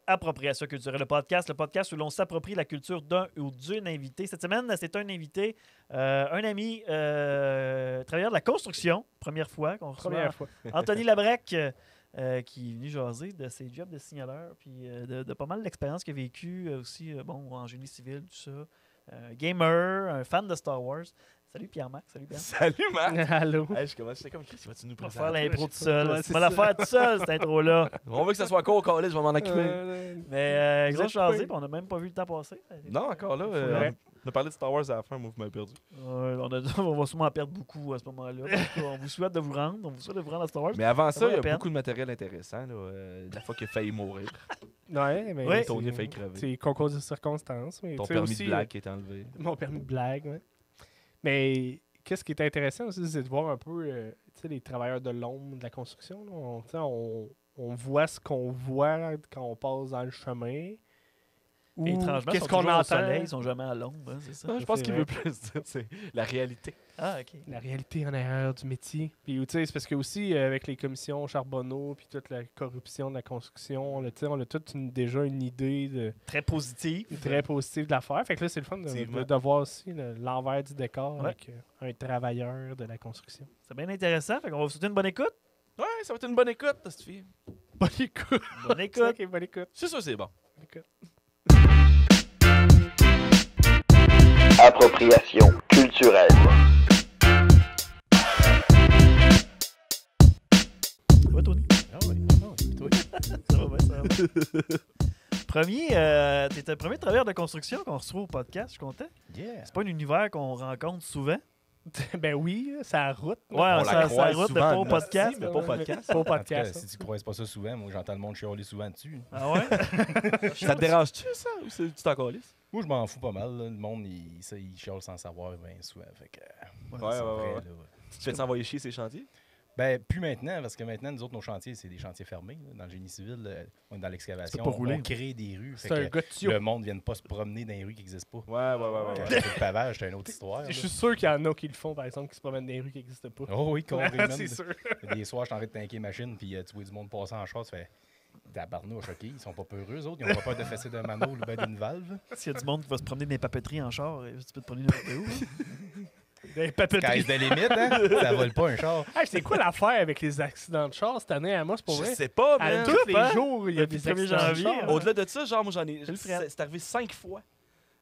Appropriation culturelle, le podcast où l'on s'approprie la culture d'un ou d'une invité. Cette semaine, c'est un invité, un ami travailleur de la construction, première fois qu'on reçoit. Première fois. Anthony Labrec, qui est venu jaser de ses jobs de signaleur, puis de pas mal d'expériences qu'il a vécues aussi, en génie civil, tout ça. Gamer, un fan de Star Wars. Salut Pierre-Marc, salut Pierre. Salut Marc! Allô? Hey, je commence, c'est comme Chris, vas-tu nous On va présenter? faire l'intro tout sais seul. pas, Tu c'est vas la ça. faire tout seul, cette intro-là. On veut que ça soit court, collège, je vais m'en occuper. Mais Vous gros êtes chasé, coupé. puis on n'a même pas vu le temps passer. Non, encore là, Ouais. on a parlé de Star Wars à la fin, moi, vous m'avez perdu. On va sûrement en perdre beaucoup à ce moment-là. On vous souhaite de vous rendre. On vous souhaite de vous rendre à Star Wars. Mais avant Ça ça, vaut il y la a peine. beaucoup de matériel intéressant, là, la fois qu'il a failli mourir. Ouais, mais Oui. Tony a failli crever. c'est concours de circonstances. Mais Ton tu sais permis aussi, de blague qui est enlevé. Mon permis de blague, ouais. Mais qu'est-ce qui est intéressant aussi, c'est de voir un peu tu sais, les travailleurs de l'ombre de la construction. Là. Tu sais, on voit ce qu'on voit quand on passe dans le chemin. Ou Et étrangement, qu'est-ce ils sont qu'on toujours au entend. soleil, ils sont jamais à l'ombre, hein, c'est ça? Non, je Ça, pense c'est qu'il vrai. veut plus dire, c'est la réalité. Ah, OK. La réalité en arrière du métier. Puis, tu sais, c'est parce que aussi, avec les commissions Charbonneau, puis toute la corruption de la construction, là, tu sais, on a toute déjà une idée Très positif. très positive de l'affaire. Fait que là, c'est le fun Effectivement. de voir aussi l'envers du décor Ouais. avec un travailleur de la construction. C'est bien intéressant. Fait qu'on va vous souhaiter une bonne écoute. Ouais, ça va être une bonne écoute, cette fille. Bonne écoute. Bonne écoute. Ok, bonne écoute. C'est sûr, c'est bon. Bonne écoute. Appropriation culturelle. Ça va, Tony? Ah oui, toi. Ça va bien, ça va bien. T'es le premier travailleur de construction qu'on reçoit au podcast, je suis content. Yeah. C'est pas un univers qu'on rencontre souvent. Ben oui, c'est la route. Ouais, On ça la croise route, mais souvent, pas au en podcast. esti, mais pas au podcast. Pas au En tout cas, podcast. si tu croises pas ça souvent, moi j'entends le monde chialer souvent dessus. Ah ouais? Ça te dérange-tu, ça? Ou tu t'en calisses? Moi je m'en fous pas mal. Là. Le monde, il chiale sans savoir bien souvent. Fait que, Ouais, c'est ouais, vrai, ouais. là. Tu te fais t'envoyer chier ces chantiers? Ben, plus maintenant, parce que maintenant, nous autres, nos chantiers, c'est des chantiers fermés. Là. Dans le génie civil, on est dans l'excavation. Tu peux pas rouler. On crée des rues. Fait C'est un que gars de tuyau. le monde ne vient pas se promener dans les rues qui n'existent pas. Ouais. Quand c'est le pavage, c'est une autre histoire. Je là. suis sûr qu'il y en a qui le font, par exemple, qui se promènent dans les rues qui n'existent pas. Oh oui, complètement. C'est sûr. Des soirs, je suis en train de tanker machine, puis tu vois du monde passer en char, tu fais tabarnouche, ok, ils sont pas peureux, eux autres. Ils ont pas peur de fesser d'un manot ou ben d'une valve. S'il y a du monde qui va se promener dans les papeteries en char, tu peux te promener n'importe où. Des papeteries. Caisse de limite, hein? Ça vole pas un char. Hey, c'est quoi l'affaire avec les accidents de char cette année à Amos, pour Je vrai? sais pas, À man. tous les hein? jours, il y a Depuis des le 1er accidents de janvier, char. Au-delà de ça, genre, moi, j'en ai. le ferais. C'est arrivé 5 fois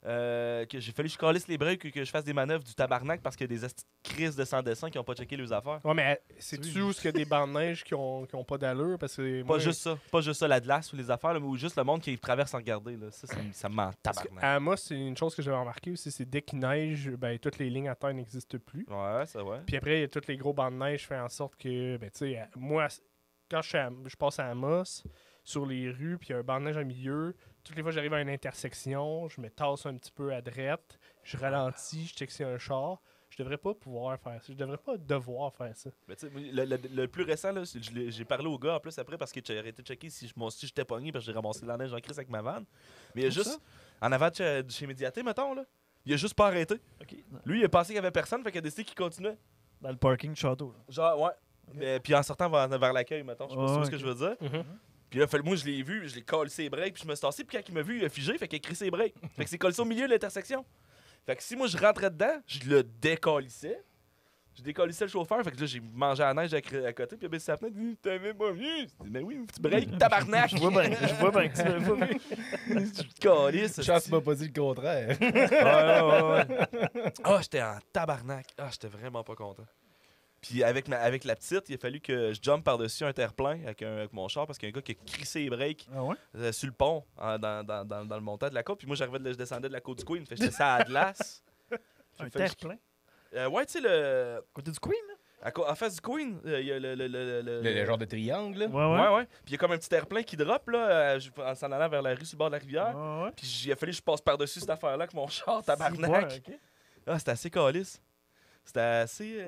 que j'ai fallu que je calisse les breaks, que je fasse des manœuvres du tabarnak parce qu'il y a des crises de sans-dessin qui n'ont pas checké leurs affaires. Ouais, mais c'est-tu où qu'il y a des bandes de neige qui ont pas d'allure? Parce que Pas moi, juste ça. Pas juste ça, la glace ou les affaires, là, mais ou juste le monde qui traverse sans regarder. Là. Ça me ment parce que tabarnak. à Amos, c'est une chose que j'avais remarqué aussi, c'est dès qu'il neige, ben, toutes les lignes à terre n'existent plus. Ouais, ça, ouais. Puis après, tous les gros bancs de neige font en sorte que, ben, tu sais, moi, quand je passe à Amos, sur les rues, puis il y a un banc de neige au milieu, toutes les fois que j'arrive à une intersection, je me tasse un petit peu à droite, je ralentis, je check s'il y a un char. Je devrais pas pouvoir faire ça. Je devrais pas devoir faire ça. Mais tu sais, le plus récent, là, j'ai parlé au gars en plus après parce que j'ai arrêté de checker si moi aussi j'étais pogné parce que j'ai ramassé de la neige en crise avec ma vanne. Mais il y a juste, en avant de chez Médiaté, mettons, là, il a juste pas arrêté. OK. Lui, il a pensé qu'il y avait personne, fait qu'il a décidé qu'il continuait. Dans le parking du château. là. Genre, ouais. Mais, puis en sortant vers l'accueil, mettons, je sais pas si tu vois ce que je veux dire. Puis là, moi, je l'ai vu, je l'ai collé ses breaks, puis je me suis tassé, puis quand il m'a vu, il a figé, fait qu'il a écrit ses breaks. Fait que c'est collé au milieu de l'intersection. Fait que si moi, je rentrais dedans, je le décollissais. Je décollissais le chauffeur, fait que là, j'ai mangé à la neige à côté, puis il a baissé sa fenêtre, il dit, t'avais pas vu. J'ai dit, mais oui, tu break, tabarnak. Je vois bien que tu m'avais pas vu. Tu te calisses. Chance, tu m'as pas dit le contraire. Ouais. Ah, j'étais en tabarnak. Ah, j'étais vraiment pas content. Puis avec la petite, il a fallu que je jump par-dessus un terre-plein avec mon char parce qu'il y a un gars qui a crissé les breaks Ah ouais? sur le pont dans le montant de la côte. Puis moi, je descendais de la côte du Queen. Fait que j'étais ça à la glace. Un Fait que terre-plein. Ouais, tu sais, le... Côté du Queen, là? en face du Queen, il y a Le genre de triangle, là. Ouais. Puis il y a comme un petit terre-plein qui drop là, en s'en allant vers la rue sur le bord de la rivière. Ouais. Puis il a fallu que je passe par-dessus cette affaire-là avec mon char, tabarnak. Ouais, OK. Ah, c'était assez calice. C'était assez.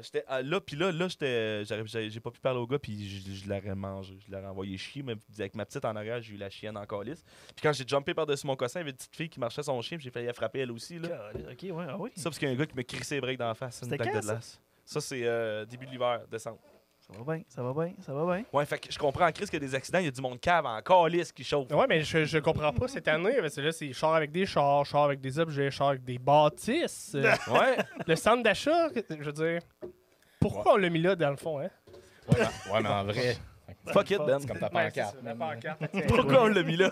J'étais là, puis là, j'ai pas pu parler au gars, puis je l'aurais mangé. Je l'aurais envoyé chier. Mais avec ma petite en arrière, j'ai eu la chienne en calice. Puis quand j'ai jumpé par-dessus mon cossin, il y avait une petite fille qui marchait son chien, puis j'ai failli la frapper elle aussi. Là. OK, ouais, ah oui. Ça, parce qu'il y a un gars qui m'a crissé les breaks dans la face. Une C'était plaque quand, de glace. Ça, c'est début de l'hiver, décembre. Ça va bien, ça va bien, ça va bien. Ouais, fait que je comprends en crise qu'il y a des accidents, il y a du monde cave en calice qui chauffe. Ouais, mais je comprends pas cette année, parce que là, c'est char avec des chars, char avec des objets, char avec des bâtisses. Ouais. Le centre d'achat, je veux dire. Pourquoi on l'a mis là, dans le fond, hein? Ouais, mais en vrai, Fuck it, Ben. c'est comme ta Ouais, c'est pancarte. ça, la man. pancarte. Pourquoi on l'a mis là?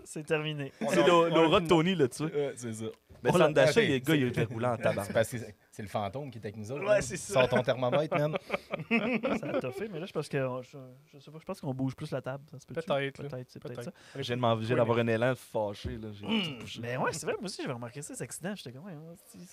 C'est terminé. C'est l'aura de Tony là-dessus. Ouais, c'est ça. Mais On le centre l'a- d'achat, ok, le gars, il a été roulant en C'est tabac. parce que c'est le fantôme qui est avec nous autres. Ouais, man. c'est ça. Sors ton thermomètre, man. Ça a toffé, mais là, je pense que je sais pas, je pense qu'on bouge plus la table. Ça se peut-tu? Peut-être, là. Peut-être, c'est peut-être ça. Je viens d'avoir un élan fâché. Là. J'ai tout bougé. Mais ouais, c'est vrai, moi aussi, j'avais remarqué ça, cet accident. J'étais comme, ouais,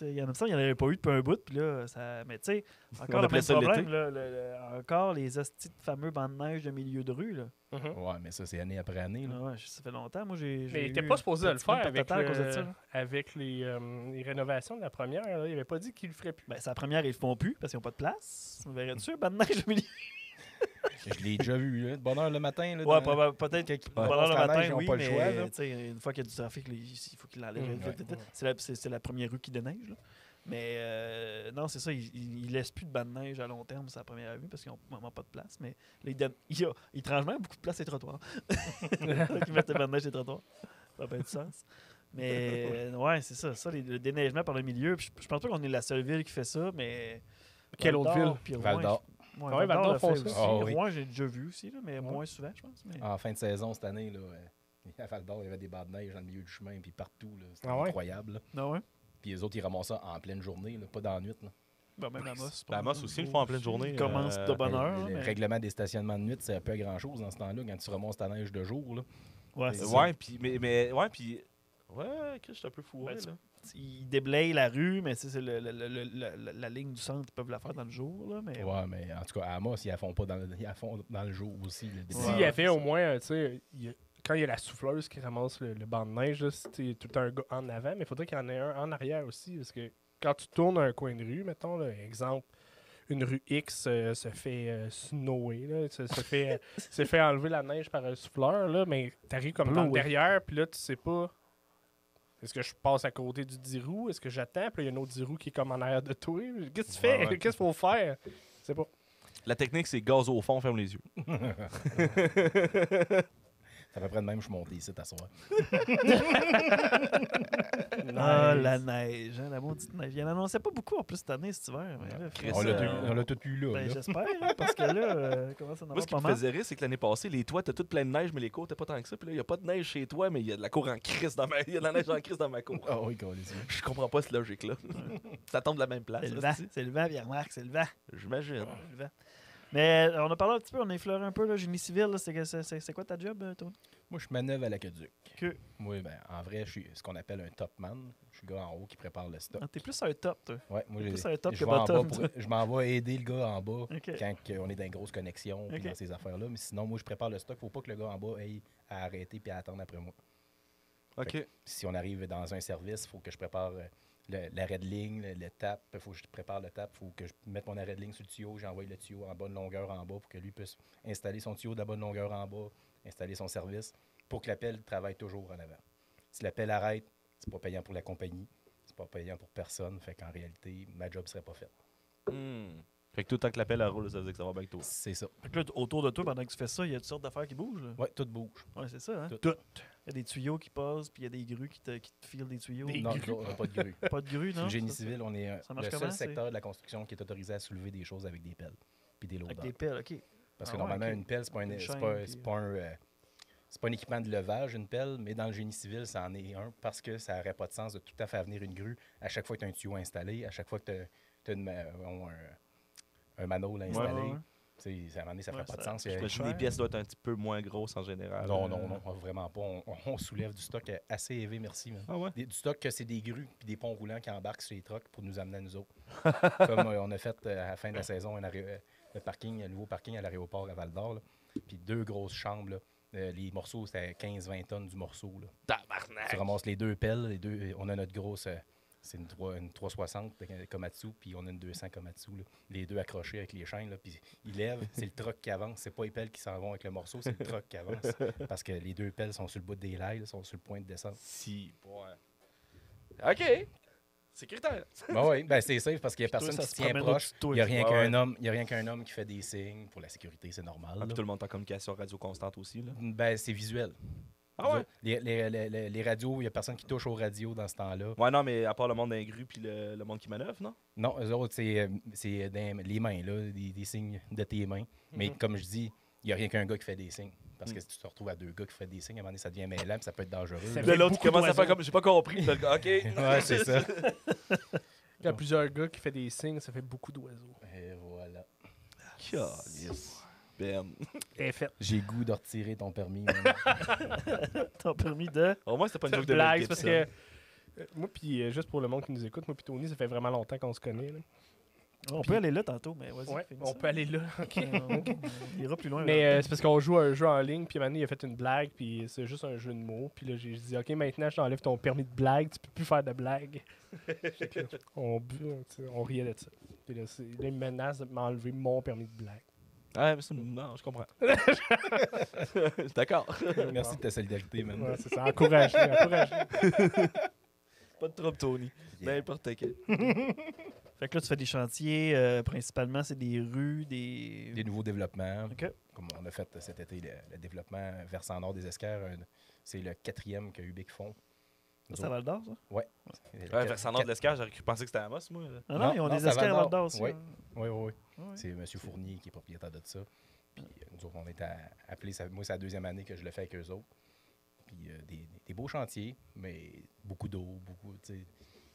il y en a ça, il n'y en avait pas eu depuis un bout. Puis là, ça. Mais tu sais, On encore le appelait même ça problème, l'été. là, encore les hosties de fameux bancs de neige de milieu de rue. Là. Mhm. Ouais, mais ça, c'est année après année. Là. Ah ouais, ça fait longtemps. Moi, j'ai. Mais il eu était pas supposé de le pratiquement faire une avec, totale à cause de ça, là. avec les rénovations de la première. Là. Il avait pas dit qu'il le ferait plus. Ben, c'est la première, ils le font plus parce qu'ils n'ont pas de place. On verrait dessus, banc de neige au milieu. Je l'ai déjà vu, là, de bonne heure le matin. Là, Ouais, dans- peut-être Quand ils que pendant le passent la matin, neige, ils ont oui, pas le mais choix, là. tu sais, une fois qu'il y a du trafic, là, il faut qu'il l'enlève vite, ouais. vite, vite. C'est la première rue qui déneige. Là. Mais non, c'est ça, il laisse plus de bancs de neige à long terme, c'est la première rue, parce qu'ils n'ont vraiment pas de place. Mais là, il tranche même beaucoup de place les trottoirs. Ils mettent des bancs de neige les trottoirs. Ça n'a pas de sens. Mais ouais, c'est ça. Ça, le déneigement par le milieu. Puis je pense pas qu'on est la seule ville qui fait ça, mais. Quelle autre ville? Puis Rouen, Val d'Or. Ouais, Ah ouais, Val d'Or le font fait ça. aussi. Ah oui. Rouen, j'ai déjà vu aussi, là, mais moins souvent, je pense. Mais... En fin de saison cette année, là, à Val d'Or, il y avait des bancs de neige dans le milieu du chemin, puis partout. Là. C'était Ah ouais? incroyable. Là. Ah ouais? Puis les autres, ils ramassent ça en pleine journée, là, pas dans la nuit. Là. Ben, même Amos. Ben, Amos aussi, ils le font en pleine journée. Ils commencent de bonne heure. Le mais... règlement des stationnements de nuit, c'est pas grand-chose dans ce temps-là, quand tu ramasses ta neige de jour. Là. Ouais, c'est ça. Ouais, puis. Ouais, puis. Ouais, je suis un peu fou. Ben, ils déblayent la rue, mais c'est la ligne du centre, ils peuvent la faire dans le jour. Là, mais... Ouais, mais en tout cas, à Amos, ils la font pas ils la font dans le jour aussi. Là, des S'il fois. y avait au moins, tu sais, quand il y a la souffleuse qui ramasse le banc de neige, là, c'était tout un gars en avant, mais il faudrait qu'il y en ait un en arrière aussi, parce que quand tu tournes un coin de rue, mettons, là, exemple, une rue X se fait snower, là, se fait enlever la neige par un souffleur, là, mais t'arrives comme dans le Blower. derrière, puis là, tu sais pas, est-ce que je passe à côté du 10 roues, est-ce que j'attends, puis là, il y a un autre 10 roues qui est comme en arrière de toi, qu'est-ce que tu fais, Ouais, ouais. qu'est-ce qu'il faut faire, je sais pas. La technique, c'est gaz au fond, ferme les yeux. C'est à peu près de même, je suis monté ici, t'asseoir. Ah, Nice. la neige, hein, la maudite neige. Il en annonçait pas beaucoup en plus cette année, cet hiver. Mais là, Chris, On finalement, l'a tout eu là. ben, là. j'espère, hein, parce que là, comment ça en Moi, avoir ce qui pas me mal. faisait rire, c'est que l'année passée, les toits, t'as tout plein de neige, mais les cours, t'as pas tant que ça. Puis là, il n'y a pas de neige chez toi, mais il y a de la cour en crise dans ma... Il y a de la neige en crise dans ma cour. Ah oui, quoi, les yeux. Je comprends pas cette logique-là. Ça tombe de la même place. C'est le là, vent, c'est le vent, Pierre-Marc, c'est le vent. J'imagine. C'est le vent. Mais on a parlé un petit peu, on a effleuré un peu, là, génie civil, là, c'est quoi ta job, Tony? Moi, je manœuvre à l'aqueduc. Que- Moi, ben, en vrai, je suis ce qu'on appelle un top man. Je suis le gars en haut qui prépare le stock. Ah, t'es plus un top, toi. Ouais, moi, T'es plus un top je que vais en bottom, bas toi. je m'en vais aider le gars en bas Ok. quand on est dans une grosse connexion puis Ok. dans ces affaires-là. Mais sinon, moi, je prépare le stock. Faut pas que le gars en bas ait à arrêter puis à attendre après moi. OK. Si on arrive dans un service, il faut que je prépare l'arrêt de ligne, le tap. Il faut que je prépare le tap. Il faut que je mette mon arrêt de ligne sur le tuyau. J'envoie le tuyau en bonne longueur en bas pour que lui puisse installer son tuyau de la bonne longueur en bas, installer son service pour que l'appel travaille toujours en avant. Si l'appel arrête, c'est pas payant pour la compagnie, c'est pas payant pour personne. Fait qu'en réalité, ma job serait pas faite. Fait que tout le temps que l'appel à roule, ça veut dire que ça va bien avec toi. C'est ça. Fait que là, autour de toi, pendant que tu fais ça, il y a toutes sortes d'affaires qui bougent. Là. Ouais, tout bouge. Ouais, c'est ça, hein? Tout. Il y a des tuyaux qui passent, puis il y a des grues qui te filent des tuyaux. Non, on n'a pas de grue. Pas de grues, Sur non? le génie Ça, civil, on est ça marche le seul comment, secteur de la construction qui est autorisé à soulever des choses avec des pelles puis des Avec loaders. des pelles, OK. Parce que Ah ouais, normalement, ok. une pelle, c'est pas, Une c'est chaîne, pas, puis- c'est pas un, c'est pas un équipement de levage, une pelle, mais dans le génie civil, ça en est un parce que ça n'aurait pas de sens de tout à fait venir une grue à chaque fois que tu as un tuyau installé, à chaque fois que tu as un manole installé. Ouais, ouais. Tu sais, à un moment donné, ça ferait Ouais, pas de ça- sens. je peux J'imagine que les pièces doivent être un petit peu moins grosses en général. Non, vraiment pas. On soulève du stock assez élevé, merci. Man. Ah ouais? Du stock que c'est des grues puis des ponts roulants qui embarquent sur les trucks pour nous amener à nous autres. Comme on a fait à la fin de la saison un nouveau parking à l'aéroport à Val-d'Or. Là. Puis 2 grosses chambres. Là. Les morceaux, c'était 15-20 tonnes du morceau. Là. Tabarnak! Tu ramasses les 2 pelles. On a notre grosse... c'est une 360 de Komatsu, puis on a une 200 Komatsu. Là. Les deux accrochés avec les chaînes. Là, puis ils lèvent, c'est le truck qui avance. C'est pas les pelles qui s'en vont avec le morceau, c'est le truck qui avance. Parce que les 2 pelles sont sur le bout des lails, sont sur le point de descendre. Si, ouais. OK. Sécuritaire. Oui, ben c'est safe parce qu'il n'y a Puis toi, personne ça qui se se tient promène proche. au-dessus de toi, Il n'y a puis- rien Ouais, qu'un ouais. homme, il y a rien qu'un homme qui fait des signes. Pour la sécurité, c'est normal. Ah, là. puis tout le monde est en communication radio constante aussi. Là. Ben, c'est visuel. Ah ouais? Les radios, il n'y a personne qui touche aux radios dans ce temps-là. Ouais, non, mais à part le monde d'un grue puis le monde qui manœuvre, non? Non, eux autres, c'est les mains, là, des signes de tes mains. Mais comme je dis, il n'y a rien qu'un gars qui fait des signes. Parce que si tu te retrouves à deux gars qui font des signes, à un moment donné, ça devient mêlant, puis ça peut être dangereux. Ça là. fait Là, l'autre, il beaucoup commence à faire d'oiseaux. comme. J'ai pas compris. Là, le gars, OK. Ouais, c'est ça. Il y a plusieurs gars qui font des signes, ça fait beaucoup d'oiseaux. Et voilà. Calice. Ben. Et fait. J'ai goût de retirer ton permis. man. T'as permis de. Au moins, c'était pas une C'est joke une de Mel blague, c'est parce Gibson. que moi, puis juste pour le monde qui nous écoute, moi puis Tony, ça fait vraiment longtemps qu'on se connaît. Là. On peut aller là tantôt, mais vas-y. Ouais, finis on ça. peut aller là. On ira plus loin. Mais là. c'est parce qu'on joue à un jeu en ligne, puis maintenant il a fait une blague, puis c'est juste un jeu de mots. Puis là, j'ai dit, OK, maintenant je t'enlève ton permis de blague, tu peux plus faire de blagues. Fait que on riait de ça. Puis là, là, il me menace de m'enlever mon permis de blague. Ouais, mais non, je comprends. D'accord. Merci de ta solidarité, man. Ouais, c'est ça, encouragé, encouragé. Pas de trouble, Tony. Yeah. N'importe quel. Fait que là, tu fais des chantiers, principalement, c'est des rues, Des nouveaux développements. OK. Comme on a fait cet été, le développement versant nord des Esquerres, c'est le 4e que Ubic font. Ça, c'est à Val d'Or, ça? Ouais. Ouais, versant nord de l'escart, j'aurais cru penser que c'était Amos, moi. Ah non, Non, ils ont non, des c'est à escales à Val Val-d'Or. d'Or aussi. Oui. hein. Oui, oui, oui. Ouais. C'est M. Fournier qui est propriétaire de ça. Puis nous autres, on est appelés, moi, c'est la 2e année que je le fais avec eux autres. Puis des beaux chantiers, mais beaucoup d'eau, tu sais.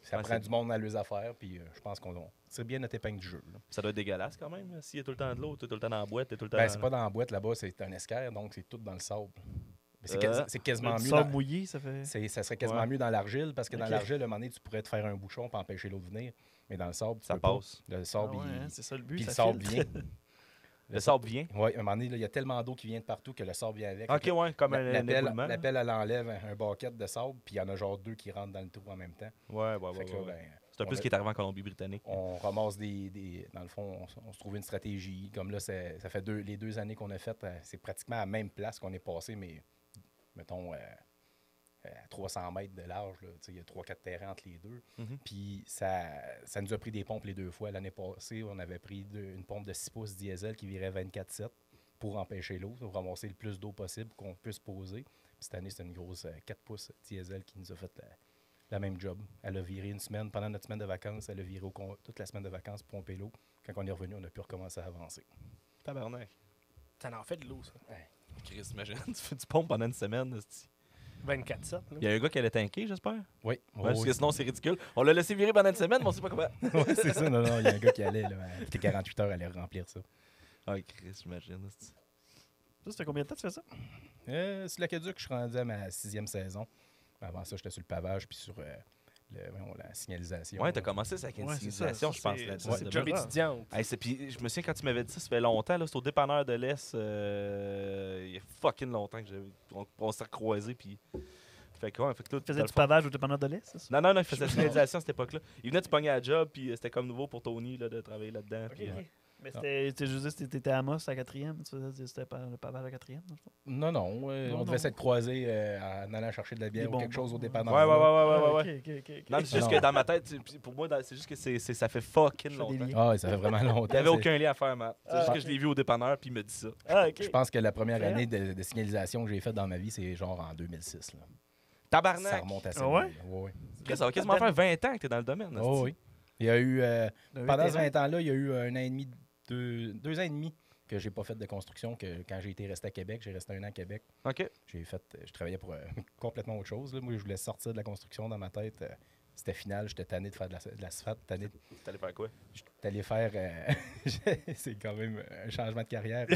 Ça Ouais, prend c'est- du monde à leurs affaires, puis je pense qu'on tire bien notre épingle du jeu. Là. Ça doit être dégueulasse quand même. S'il y a tout le temps de l'eau, t'es tout le temps dans la boîte, t'es tout le temps. Ben, c'est pas dans la boîte là-bas, c'est un esquerre, donc c'est tout dans le sable. Mais c'est quasiment Du mieux. sable mouillé, ça fait. Ça serait quasiment Ouais. mieux dans l'argile, parce que dans Ok. l'argile, à un moment donné, tu pourrais te faire un bouchon pour empêcher l'eau de venir. Mais dans le sable, tu Ça peux pas. passe. Le Ah sable, ouais, hein, c'est ça le but. puis le ça sable filtre. vient. Le sable vient. Oui, à un moment donné, là, il y a tellement d'eau qui vient de partout que le sable vient avec. Ok, ouais, comme un éboulement. L'appel, elle enlève un bucket de sable, puis il y en a genre 2 qui rentrent dans le trou en même temps. Ouais, ouais, Fait ouais. que là, ouais. ben, C'est un peu on ce a- qui est arrivé en Colombie-Britannique. on ramasse dans le fond, on se trouve une stratégie. Comme là, ça fait les 2 années qu'on a fait, c'est pratiquement à la même place qu'on est passé, mais mettons à 300 mètres de large. là. Tu sais, il y a 3-4 terrains entre les deux. Mhm. Puis ça nous a pris des pompes les 2 fois. L'année passée, on avait pris une pompe de 6 pouces diesel qui virait 24/7 pour empêcher l'eau, pour ramasser le plus d'eau possible qu'on puisse poser. Puis cette année, c'était une grosse 4 pouces diesel qui nous a fait la même job. Elle a viré une semaine. Pendant notre semaine de vacances, elle a viré toute la semaine de vacances pour pomper l'eau. Quand on est revenu, on a pu recommencer à avancer. Tabarnak. Ça en fait de l'eau, ça. Chris, imagine, tu fais du pompe pendant une semaine. esti. 24/7. là. Il y a un gars qui allait tanker, j'espère. Oui, Ouais, parce que sinon, c'est ridicule. On l'a laissé virer pendant une semaine, mais on sait pas comment. Ouais, c'est ça. Non, il y a un gars qui allait, là, toutes les 48 heures, aller remplir ça. Ah, Chris, j'imagine. esti. Ça, c'était combien de temps tu fais ça? Sur l'Aqueduc, je suis rendu à ma 6e saison. Avant ça, j'étais sur le pavage puis sur la signalisation. Ouais, t'as commencé sa Ouais, c'est signalisation, ça, je pense. c'est- là-dessus. ouais, C'est de job base. étudiante. Hey, puis je me souviens quand tu m'avais dit ça fait longtemps, là, c'était au dépanneur de l'Est. Il y a fucking longtemps que on s'est recroisés. Puis... Fait que, ouais, fait que là, Tu faisais dans le du fond- pavage au dépanneur de l'Est, c'est ça? Non, il faisait la signalisation à cette époque-là. Il venait de se pogner à la job, puis c'était comme nouveau pour Tony là, de travailler là-dedans. Ok, puis, ok. Mais c'était juste t'étais à Amos à 4e, tu faisais c'était le pavage à 4e, dans le fond? Non, Non, on devait non. s'être croisés en allant chercher de la bière Des ou quelque chose bonbons. au dépanneur. Ouais. Ok. Non, mais c'est juste Non. que dans ma tête, puis pour moi, c'est juste que ça fait fucking Je fais des longtemps. liens. Ah, ouais, ça fait vraiment longtemps. Il n'y avait c'est- aucun lien à faire, Matt. C'est juste Ah, que je l'ai vu au dépanneur, puis il me dit ça. Ah, ok. Je pense que la première Excellent. année de signalisation que j'ai faite dans ma vie, c'est genre en 2006. Là. Ça Tabarnak! remonte assez Ah ouais? loin, ouais. Chris, ça va quasiment faire 20 ans que t'es dans le domaine. Oh, esti. oui. Il y a eu, pendant ce terrain. 20 ans-là, il y a eu 1 an et demi, 2 ans et demi que j'ai pas fait de construction. Que quand j'ai été resté à Québec, j'ai resté 1 an à Québec. OK. Je travaillais pour complètement autre chose. Là. Moi, je voulais sortir de la construction dans ma tête. C'était final, j'étais tanné de faire de l'asphalte, tanné de T'es allé faire quoi? J'étais allé faire. C'est quand même un changement de carrière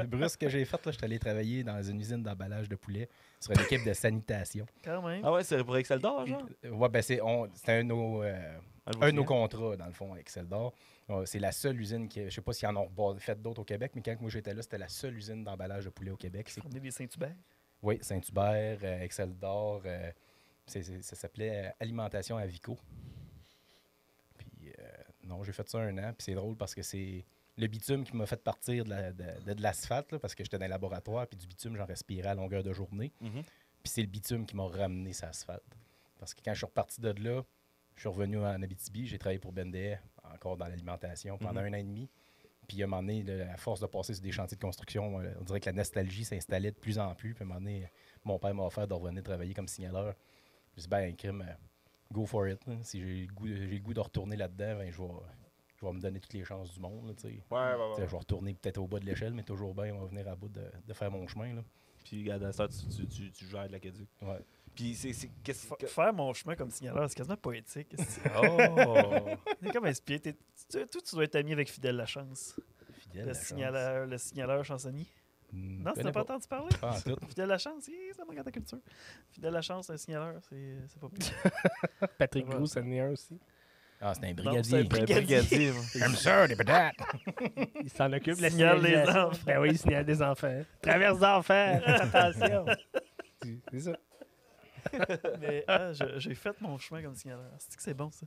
brusque que j'ai fait. J'étais allé travailler dans une usine d'emballage de poulet sur une équipe de sanitation. Quand même. Ah ouais, c'est pour Excel d'or, genre? Ouais, ben c'était un de nos contrats, dans le fond, avec Excel d'or. C'est la seule usine qui. Je sais pas s'ils en ont fait d'autres au Québec, mais quand moi j'étais là, c'était la seule usine d'emballage de poulet au Québec. On est des Saint-Hubert. Oui, Saint-Hubert, Excel d'or. Ça s'appelait Alimentation Avico. Puis, non, j'ai fait ça 1 an. Puis c'est drôle parce que c'est le bitume qui m'a fait partir de l'asphalte, là, parce que j'étais dans le laboratoire. Puis du bitume, j'en respirais à longueur de journée. Mhm. Puis c'est le bitume qui m'a ramené sur l'asphalte. Parce que quand je suis reparti de là, je suis revenu en Abitibi, j'ai travaillé pour BNDE, encore dans l'alimentation, pendant 1 an et demi. Puis à un moment donné, à force de passer sur des chantiers de construction, on dirait que la nostalgie s'installait de plus en plus. Puis à un moment donné, mon père m'a offert de revenir travailler comme signaleur. Je me suis dit, crime, go for it. Hein. Si j'ai le goût de retourner là-dedans, ben, je vais me donner toutes les chances du monde. Là, je vais retourner peut-être au bas de l'échelle, mais toujours bien, on va venir à bout de faire mon chemin. Là. Puis à ça, tu gères de l'Acadie. Ouais. Puis Faire mon chemin comme signaleur, c'est quasiment poétique. Oh! C'est comme inspiré. Toi, tu dois être ami avec Fidèle Lachance. Fidèle, Le signaleur chansonnier. Non, tu n'as pas entendu parler? Pas en tout. Fidèle Lachance, ça me regarde la culture. Fidèle Lachance, un signaleur, c'est pas pire. Patrick Gros, ça en est un aussi. Ah, c'est un Non, c'est un brigadier. brigadier. J'aime ça, des patates. Il s'en occupe. Il signale les signalisation. enfants. Ben oui, il signale des enfants. Traverse d'enfants. Attention. C'est ça. Mais j'ai fait mon chemin comme signaleur. C'est bon, ça.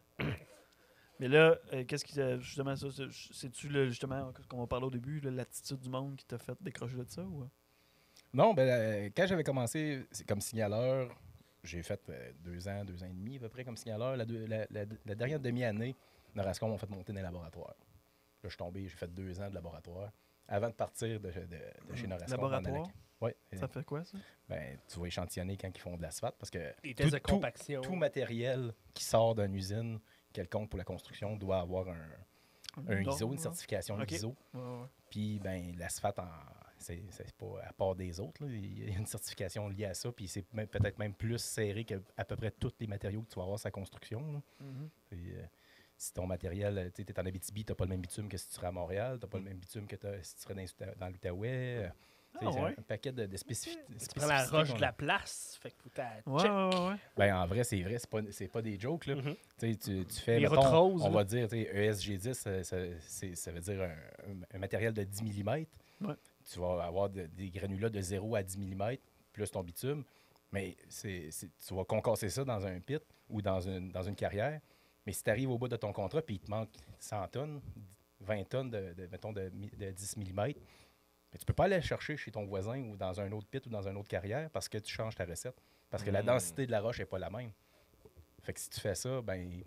Mais là, qu'est-ce qui justement, ça, c'est-tu justement, comme on parlait au début, l'attitude du monde qui t'a fait décrocher de ça? Ou? Non, ben, quand j'avais commencé comme signaleur, j'ai fait 2 ans, 2 ans et demi à peu près comme signaleur. La dernière demi-année, Norascom m'a fait monter dans les laboratoires. Là, je suis tombé, j'ai fait 2 ans de laboratoire avant de partir de chez Norascom. Laboratoire? Oui. Ça fait quoi, ça? Ben, tu vas échantillonner quand ils font de l'asphalte parce que Des tests de compaction. tout matériel qui sort d'une usine quelconque pour la construction doit avoir un ISO, une certification Ok. ISO. Ouais. Puis ben, l'asphalte, c'est pas à part des autres. Là. Il y a une certification liée à ça. Puis c'est peut-être même plus serré qu'à peu près tous les matériaux que tu vas avoir sur la construction. Là. Mhm. Puis, si ton matériel, tu es en Abitibi, tu n'as pas le même bitume que si tu serais à Montréal. Tu n'as pas le même bitume que si tu serais dans l'Outaouais. C'est ouais. un paquet de spécificités. Tu prends la roche de la place. Fait que faut check. Ouais. Ben, en vrai, c'est vrai, c'est pas des jokes. Là. Mhm. Tu fais, Les mettons, routes roses, on là. va dire, ESG10, ça veut dire un matériel de 10 mm. Ouais. Tu vas avoir des granulats de 0 à 10 mm, plus ton bitume. Mais tu vas concasser ça dans un pit ou dans une carrière. Mais si tu arrives au bout de ton contrat et il te manque 100 tonnes, 20 tonnes mettons, de 10 mm, mais tu peux pas aller le chercher chez ton voisin ou dans un autre pit ou dans une autre carrière parce que tu changes ta recette. Parce que la densité de la roche n'est pas la même. Fait que si tu fais ça, ben,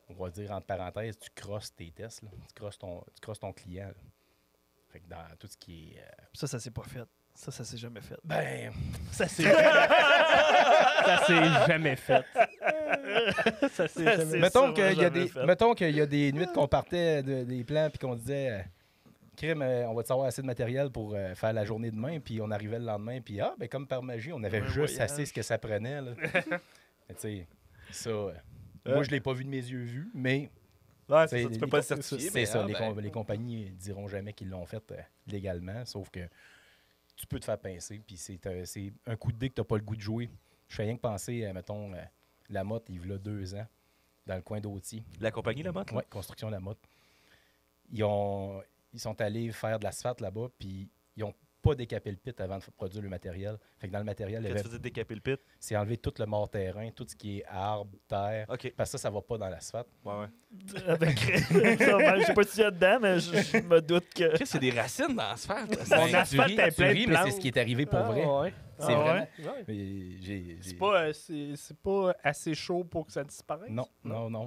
on va dire entre parenthèses, tu crosses tes tests. Là. Tu crosses ton client. Là. Fait que dans tout ce qui est. Ça s'est pas fait. Ça s'est jamais fait. Ben, Ça s'est jamais fait. Ça s'est jamais fait. Mettons qu'il y a des nuits qu'on partait des plans puis qu'on disait crime, on va te savoir assez de matériel pour faire la journée de demain, puis on arrivait le lendemain, puis ben, comme par magie, on avait Un juste voyage. assez ce que ça prenait. Là. Mais tu sais, ça, moi, je l'ai pas vu de mes yeux vus, mais Ouais, c'est c'est ça, tu peux pas le certifier. c'est mais, ça. ah, Les compagnies diront jamais qu'ils l'ont fait légalement, sauf que tu peux te faire pincer, puis c'est un coup de dé que tu n'as pas le goût de jouer. Je fais rien que penser, mettons, la motte, il y a 2 ans, dans le coin d'Auty. La compagnie, la motte? Oui, Construction La Motte. Ils sont allés faire de l'asphalte là-bas, puis ils n'ont pas décapé le pit avant de produire le matériel. Fait que dans le matériel, Quand tu faisais décaper le pit. c'est enlever tout le mort-terrain, tout ce qui est arbre, terre, OK. parce que ça va pas dans l'asphalte. Ouais. Avec je sais pas si il y a dedans, mais je me doute que. Qu'est-ce qu'il y a des racines dans l'asphalte? Mon Ben, asphalte tu est ris, plein de mais c'est plantes. ce qui est arrivé pour vrai. Ouais. C'est Ah vraiment... Ouais. Mais C'est pas assez chaud pour que ça disparaisse? Non.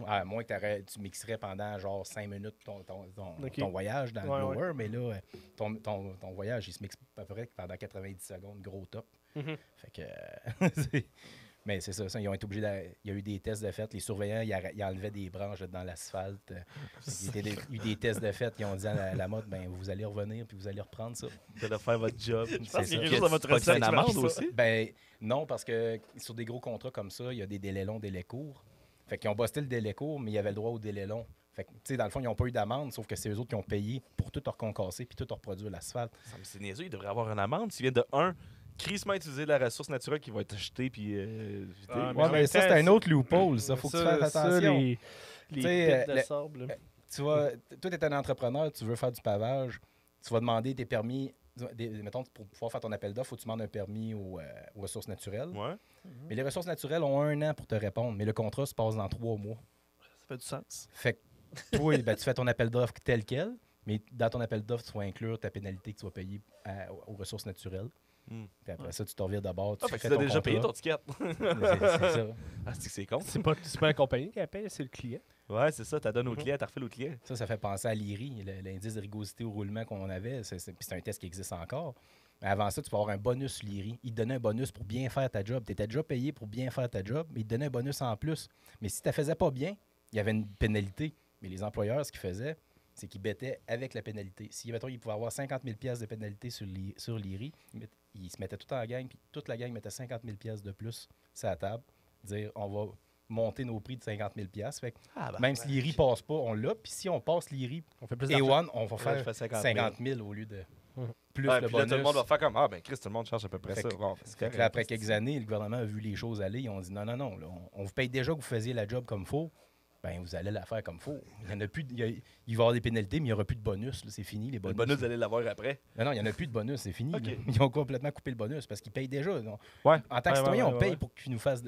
À moins que tu mixerais pendant genre 5 minutes Ok. ton voyage dans Ouais, le blower, mais là, ton voyage, il se mixe à peu près pendant 90 secondes, gros top. Mhm. Fait que... Mais c'est ça, ils ont été obligés il y a eu des tests de fait. Les surveillants, ils enlevaient des branches dans l'asphalte. Il y a eu des tests de fait. Ils ont dit à la mode, ben vous allez revenir puis vous allez reprendre ça. Vous allez faire votre job. Je pense qu'il y a ça. quelque chose dans votre Tu recette une qui marche amende ça. aussi? Ben non, parce que sur des gros contrats comme ça, il y a des délais longs, délais courts. Fait qu'ils ont busté le délai court, mais il y avait le droit au délai long. Fait que, tu sais, dans le fond, ils n'ont pas eu d'amende, sauf que c'est eux autres qui ont payé pour tout reconcasser puis tout reproduire l'asphalte. C'est niaiseux, il devrait avoir une amende. S'il vient de 1, crissement utiliser la ressource naturelle qui va être achetée puis vidée. Ah, Ouais, en même mais ça, temps, c'est un autre loophole, ça. Faut que tu fasses attention. Les Tu sais, pits de sable. là. Tu vois, toi, tu es un entrepreneur, tu veux faire du pavage, tu vas demander tes permis. Mettons, pour pouvoir faire ton appel d'offres, il faut que tu demandes un permis aux ressources naturelles. Ouais. Mais les ressources naturelles ont 1 an pour te répondre, mais le contrat se passe dans 3 mois. Ça fait du sens. Fait que toi, ben, tu fais ton appel d'offres tel quel, mais dans ton appel d'offres, tu vas inclure ta pénalité que tu vas payer aux ressources naturelles. Puis après ça, tu te revires de bord. Ah, fait que tu as déjà payé ton ticket. C'est ça. Ah, c'est con. C'est pas la compagnie qui la paye, c'est le client. Ouais, c'est ça. Tu donnes au client, tu refais au client. Ça fait penser à l'IRI, l'indice de rigosité au roulement qu'on avait. Puis c'est un test qui existe encore. Mais avant ça, tu peux avoir un bonus sur l'IRI. Il te donnait un bonus pour bien faire ta job. Tu étais déjà payé pour bien faire ta job, mais il te donnait un bonus en plus. Mais si tu ne faisais pas bien, il y avait une pénalité. Mais les employeurs, ce qu'ils faisaient, c'est qu'ils bêtaient avec la pénalité. Si, mettons, ils pouvaient avoir 50 000 $ de pénalité sur l'IRI, ils se mettaient tout en gang, puis toute la gang mettait 50 000 $ de plus sur la table. Dire, on va monter nos prix de 50 000 $. Fait que même si l'IRI passe pas, on l'a. Puis si on passe l'IRI On fait plus et d'argent. One, on va faire 50 000 au lieu de plus Ouais, le puis là, bonus. tout le monde va faire comme Chris, tout le monde charge à peu près Fait ça. que- Bon, c'est Fait que correct. là, après quelques années, le gouvernement a vu les choses aller. Ils ont dit non, là, on vous paye déjà que vous faisiez la job comme faut. Ben, vous allez la faire comme faut. Il y en a plus. Il va y avoir des pénalités, mais il n'y aura plus de bonus. Là. C'est fini, les Le bonus. bonus, vous allez l'avoir après. Non, il n'y en a plus de bonus. C'est fini. Ok. Là. Ils ont complètement coupé le bonus parce qu'ils payent déjà. Donc, Ouais. en tant que citoyen, on paye ouais. pour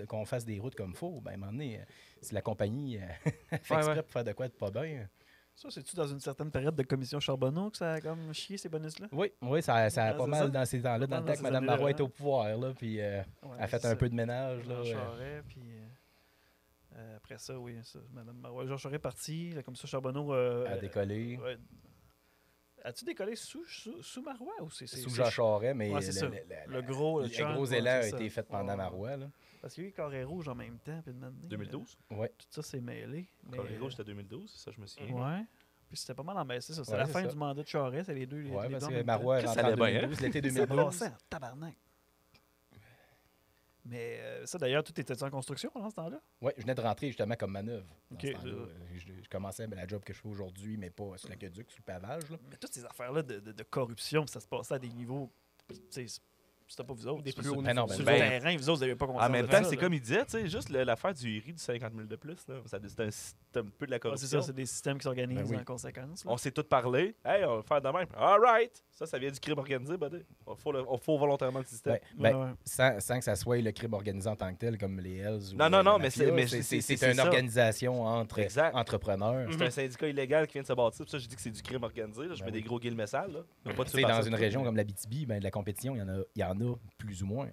qu'on fasse des routes comme faut. Ben, à un moment donné, si la compagnie fait Ouais, exprès ouais. pour faire de quoi de pas bien. Ça, c'est-tu dans une certaine période de commission Charbonneau que ça a comme chié ces bonus-là? Oui, ça a Ah, pas c'est mal ça? dans ces temps-là, dans Dans le temps ces que Mme années-là, Marois hein? était au pouvoir. Là, puis Ouais, a fait c'est un ça. peu de ménage. Là, Jean Charest, puis après ça, oui, ça, Madame Marois. Jean Charest est parti, la commission Charbonneau a décollé. ouais. As-tu décollé sous Marois ou c'est Sous Jean Charest, mais Ouais, c'est ça. Le gros, le chunk, gros ouais, élan a c'est ça. été fait pendant Ouais. Marois. Là. Parce qu'il y a eu Carré Rouge en même temps, puis de maintenant, 2012. Ouais. tout ça s'est mêlé. Mais, Corée Rouge, c'était 2012, c'est ça, je me souviens. ouais. Puis c'était pas mal en baisse, ça. C'est Ouais, la c'est fin ça. du mandat de Charest, c'est les deux. Ouais, les parce deux en que même Marois est Ça rentré en allait bien, 2012, l'été temps. Ça 2012. brassait en tabarnak. Mais ça, d'ailleurs, tout était en construction dans ce temps-là? Oui, je venais de rentrer justement comme manœuvre. Dans Ok, ce temps-là. Je commençais la job que je fais aujourd'hui, mais pas sur l'aqueduc, sur le pavage. Là. Mais toutes ces affaires-là de corruption, ça se passait à des niveaux. Tu sais, c'était pas vous autres. Des Sur plus hauts le- niveaux. sur Ben, le terrain, vous autres, vous n'avez pas En même de temps, ça, c'est là. comme il disait, tu sais, juste l'affaire du IRI du 50 000 de plus, là, c'est un peu de la Ouais, c'est corruption. ça, c'est des systèmes qui s'organisent Ben oui. en conséquence. là. On s'est tous parlé. Hey, on va faire de même. All right. Ça vient du crime organisé, buddy. On faut volontairement le système. Ouais, ben, Ouais, ouais. sans que ça soit le crime organisé en tant que tel, comme les Hells. ou Non, non, la non, mais mafia, c'est une ça. organisation entre Exact. entrepreneurs. C'est un syndicat illégal qui vient de se bâtir. Pour ça, je dis que c'est du crime organisé. Là. Je Ben mets oui. des gros guillemets sales. Là. Il y a pas de Tu sais, dans subvention. une région comme l'Abitibi, ben, de la compétition, il y en a plus ou moins.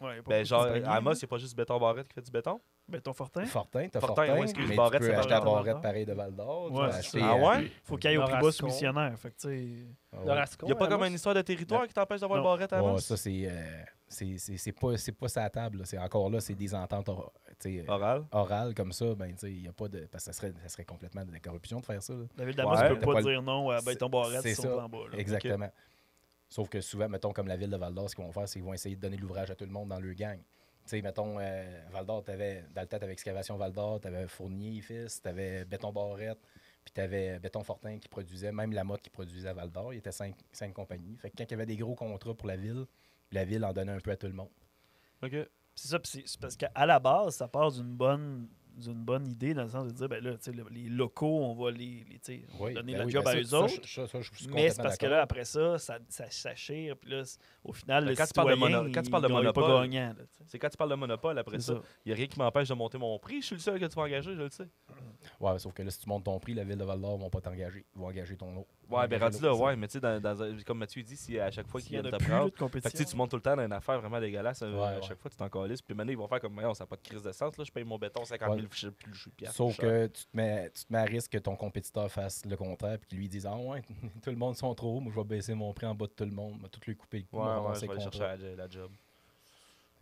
Ouais, y a pas Ben, beaucoup genre, de compagnies, à Amos, là. il n'y a pas juste Béton Barrette qui fait du béton. Béton Fortin. Fortin, t'as Fortin, Fortin, ouais, excuse, mais Barrette, tu peux c'est acheter à Val-d'Or. Barrette pareil de Val-d'Or. tu Ouais, peux c'est acheter, ça. Ah ouais? Faut qu'il aille au plus bas Norascon. soumissionnaire. Fait que, tu sais. Ah ouais. Norascon, Il n'y a pas comme Amos? une histoire de territoire qui t'empêche d'avoir le Non. Barrette à Amos. Ouais, ça, c'est pas sa table. Là. C'est encore là, c'est des ententes Oral. orales comme ça. Ben, tu sais, il y a pas de. Parce que ça serait complètement de la corruption de faire ça. Là. La ville d'Amos Ouais. ne peut T'as pas pas le- dire non à Béton Barrette C'est sur ça. le plan bas. là. Exactement. Sauf que souvent, mettons, comme la ville de Val-d'Or, ce qu'ils vont faire, c'est qu'ils vont essayer de donner l'ouvrage à tout le monde dans leur gang. Tu sais, mettons, Val-d'Or, dans le temps, t'avais Excavation Val-d'Or, t'avais Fournier, fils, t'avais Béton Barrette, puis t'avais Béton Fortin qui produisait, même la Motte qui produisait à Val-d'Or. Il y était 5 compagnies. Fait que quand il y avait des gros contrats pour la ville en donnait un peu à tout le monde. OK. C'est ça, puis c'est parce qu'à la base, ça part d'une bonne idée dans le sens de dire, ben là, tu sais, les locaux, on va tu sais, on va Oui, donner ben la oui, job ben à ça, eux ça, autres. ça, je suis Mais c'est complètement parce que d'accord. là, après ça chire, puis là, au final, Ben, le quand tu parles de citoyen, quand tu parles de il est pas monopole, gagnant. Là, tu sais. C'est quand tu parles de monopole, après C'est ça, il n'y a rien qui m'empêche de monter mon prix. Je suis le seul que tu vas engager, je le sais. Ouais, sauf que là, si tu montes ton prix, la ville de Val-d'Or ne vont pas t'engager. Ils vont engager ton autre. Ouais, ben rendu là, ouais, mais tu sais, comme Mathieu dit, si à chaque fois S'il qu'ils y en viennent a te plus prendre, de fait que tu sais, compétition. tu montes tout le temps dans une affaire vraiment dégueulasse. À Ouais. chaque fois, tu t'en calisses. Puis maintenant, ils vont faire comme, ça n'a pas de crise de sens. Là, je paye mon béton 50 000 plus je suis piastres. Sauf que tu te mets à risque que ton compétiteur fasse le contraire et qu'il lui dise: ah ouais, tout le monde sont trop hauts, moi je vais baisser mon prix en bas de tout le monde, je vais tout lui couper le cou, Ouais, on va ouais, avancer je vais le aller contrat. chercher la job.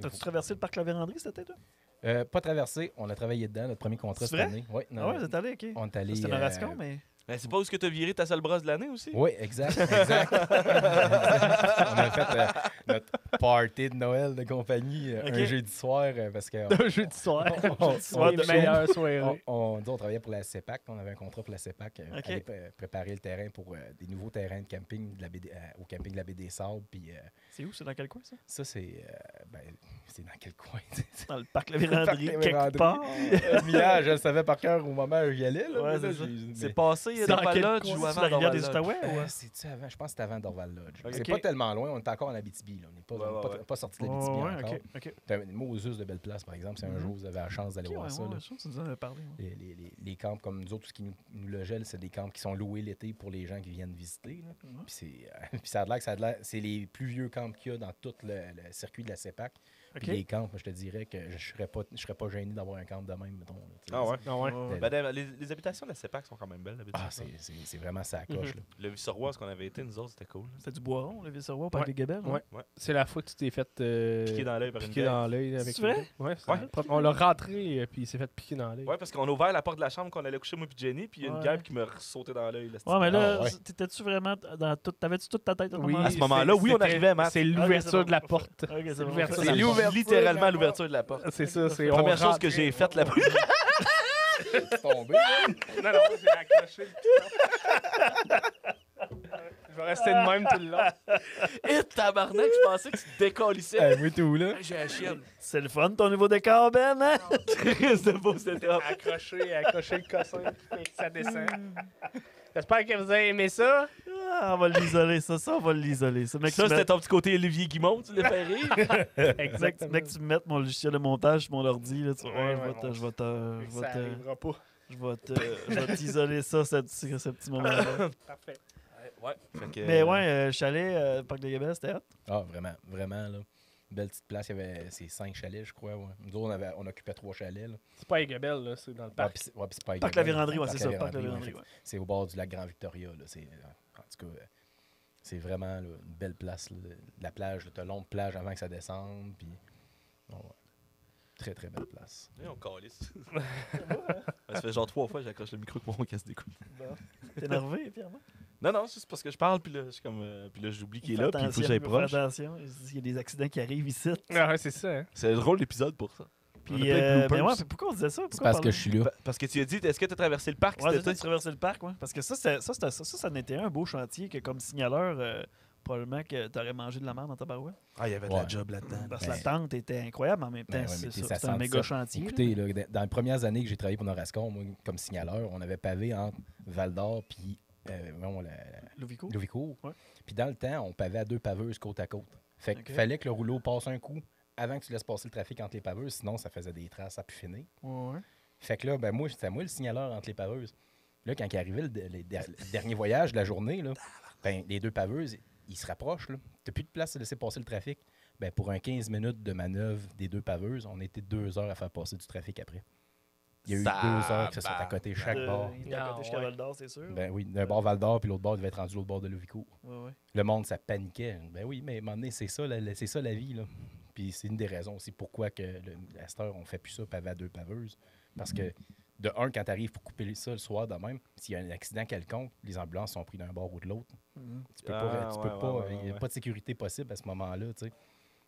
T'as-tu traversé le parc La Vérandrie cet été, toi? Pas traversé, on a travaillé dedans, notre premier contrat C'est cette vrai? année. Ouais, non, Ah ouais, vous êtes allé, ok. on est allé. C'était Norascon, mais. Ben, c'est pas où est-ce que tu as viré ta seule brosse de l'année aussi? Oui, exact. On a fait notre party de Noël de compagnie Ok. un jeudi soir parce que. Un jeudi soir. soir Les de- meilleures soirées. On travaillait pour la CEPAC, on avait un contrat pour la CEPAC, Ok. aller préparer le terrain pour des nouveaux terrains de camping de la baie au camping de la baie des Sables. Puis C'est où? C'est dans quel coin, ça? ça, c'est dans quel coin? Dans le parc La Le parc Vérandrie, La quelque Vérandrie. part. Mia, je le savais par cœur au moment où j'y allais. Là, Ouais, mais là, c'est ça. C'est passé Dans Dorval quel Lodge coin? ou C'est avant la rivière Dorval des Lodge? Outaouais? Ouais. C'est-tu avant? Je pense que c'était avant Dorval Lodge. Ok. C'est pas tellement loin, on est encore en Abitibi. Là. On n'est pas, Ouais. pas sorti de l'Abitibi Ouais, encore. ok. C'est un Moses de belle place, par exemple. Si un jour vous avez la chance d'aller Ok, voir ouais, ça. ouais, là. je trouve que tu nous en avais parlé. Ouais. Les camps comme nous autres, tout ce qui nous logeait, c'est des camps qui sont loués l'été pour les gens qui viennent visiter. Là. Ouais. Puis ça a l'air que c'est les plus vieux camps qu'il y a dans tout le circuit de la CEPAC. Ok. Puis les camps, je te dirais que je serais pas gêné d'avoir un camp de même, mettons. Là, tu sais. Ah ouais? Ah ouais. Ouais. Ben, les habitations de la CEPAC sont quand même belles. Ah, c'est vraiment ça coche. Là. Le Vice-Roi, ce qu'on avait été, nous autres, c'était cool. C'était du Boiron, le Vice-Roi, au Parc Ouais. des Gabelles. Ouais. Ouais. C'est la fois que tu t'es fait Piqué dans l'œil par une piquer bière. dans l'œil. avec C'est vrai? Ouais, Ouais. On l'a rentré, puis il s'est fait piquer dans l'œil. Ouais, parce qu'on a ouvert la porte de la chambre qu'on allait coucher, moi puis Jenny, puis il y a une Ouais. guêpe qui m'a sauté dans l'œil. là, Ouais, mais là, Ah, ouais. t'étais-tu vraiment dans tout. T'avais-tu toute ta tête à ce Oui, moment-là? À ce moment-là, oui, on c'était- arrivait, Matt. C'est Ok, l'ouverture c'est bon. de la porte. Ok, c'est bon. l'ouverture de C'est la porte. littéralement l'ouverture de la porte. C'est ça, c'est Première on chose rentrait, que j'ai faite là-bas. C'est tombé. Là. Non, non, j'ai accroché le piton. Je vais rester de même tout le long. Et tabarnak, je pensais que tu te décalissais. Moi tout, là. J'ai la chienne. C'est le fun, ton nouveau décor, Ben, hein? C'est beau, c'était top. Accrocher le cossin, puis ça descend. J'espère que vous avez aimé ça. Ah, on va l'isoler, ça, on va l'isoler. Ça, mec, Ça, tu c'était mets- ton petit côté Olivier Guimond, tu l'as fait rire. Exactement. mec, tu me mettes mon logiciel de montage sur mon ordi, là, tu vois, Ouais, je vais t'isoler ça, ce petit moment-là. Parfait. Ouais. Fait que, Mais ouais, chalet, Parc des Gabelles, c'était hot. Ah, vraiment, là. Belle petite place, il y avait ces 5 chalets, je crois. Ouais. Nous autres, on occupait 3 chalets. Là. C'est pas Aigabel, là, c'est dans le parc. puis c'est pas Parc Aigabel, La Vérandrie, ouais, Parc c'est La ça, Parc La Vérandrie, Vérandrie, ouais. C'est au bord du lac Grand Victoria. Là. En tout cas, c'est vraiment là, une belle place. Là. La plage, tu as longue plage avant que ça descende. Puis, ouais. Très, très belle place. on calisse. Ça fait genre 3 fois que j'accroche le micro que mon casse d'écoute. T'es énervé, Pierre? Non, c'est juste parce que je parle, puis là, puis là j'oublie qu'il est là, puis il faut que j'aille proche. Attention, il y a des accidents qui arrivent ici. Ah ouais, c'est ça. Hein? C'est le drôle d'épisode pour ça. Puis, On a plein de bloopers. mais ouais, pourquoi on disait ça? C'est Pourquoi parce on que je suis là. Parce que tu as dit, est-ce que tu as traversé le parc Ouais, cet c'est été? ça, traverser le parc, ouais. Parce que ça en était un beau chantier que, comme signaleur, probablement que t'aurais mangé de la merde dans ta barouette. Ah, il y avait de Ouais. la job là-dedans. Parce que Ben, la tente était incroyable, mais en même temps, Ben ouais, mais c'est ça c'est un sent méga ça. chantier. Écoutez, là, dans les premières années que j'ai travaillé pour Norascom, moi, comme signaleur, on avait pavé entre Val-d'Or puis Lovico. Louvicourt. Ouais. Puis dans le temps, on pavait à 2 paveuses côte à côte. Fait qu'il Ok. fallait que le rouleau passe un coup avant que tu laisses passer le trafic entre les paveuses, sinon ça faisait des traces à pu finir. Ouais. Fait que là, ben moi, c'était moi le signaleur entre les paveuses. Là, quand il arrivait le dernier voyage de la journée, là, ben, les 2 paveuses, ils se rapprochent. T'as plus de place à laisser passer le trafic. Ben, pour un 15 minutes de manœuvre des 2 paveuses, on était 2 heures à faire passer du trafic après. Il y a eu 2 heures qui se sont à côté chaque bord. Il était à côté jusqu'à ouais. Val-d'Or, c'est sûr. Ben oui, d'un bord Val-d'Or, puis l'autre bord devait être rendu l'autre bord de Lovicourt. Ouais. Le monde, ça paniquait. Ben oui, mais à un moment donné, c'est ça la vie. Là. Puis c'est une des raisons aussi pourquoi que à cette heure, on fait plus ça pavé à 2 paveuses. Parce que, de un, quand tu arrives pour couper ça le soir de même, s'il y a un accident quelconque, les ambulances sont prises d'un bord ou de l'autre. Mhm. Tu peux pas, il n'y a ouais. pas de sécurité possible à ce moment-là, tu sais.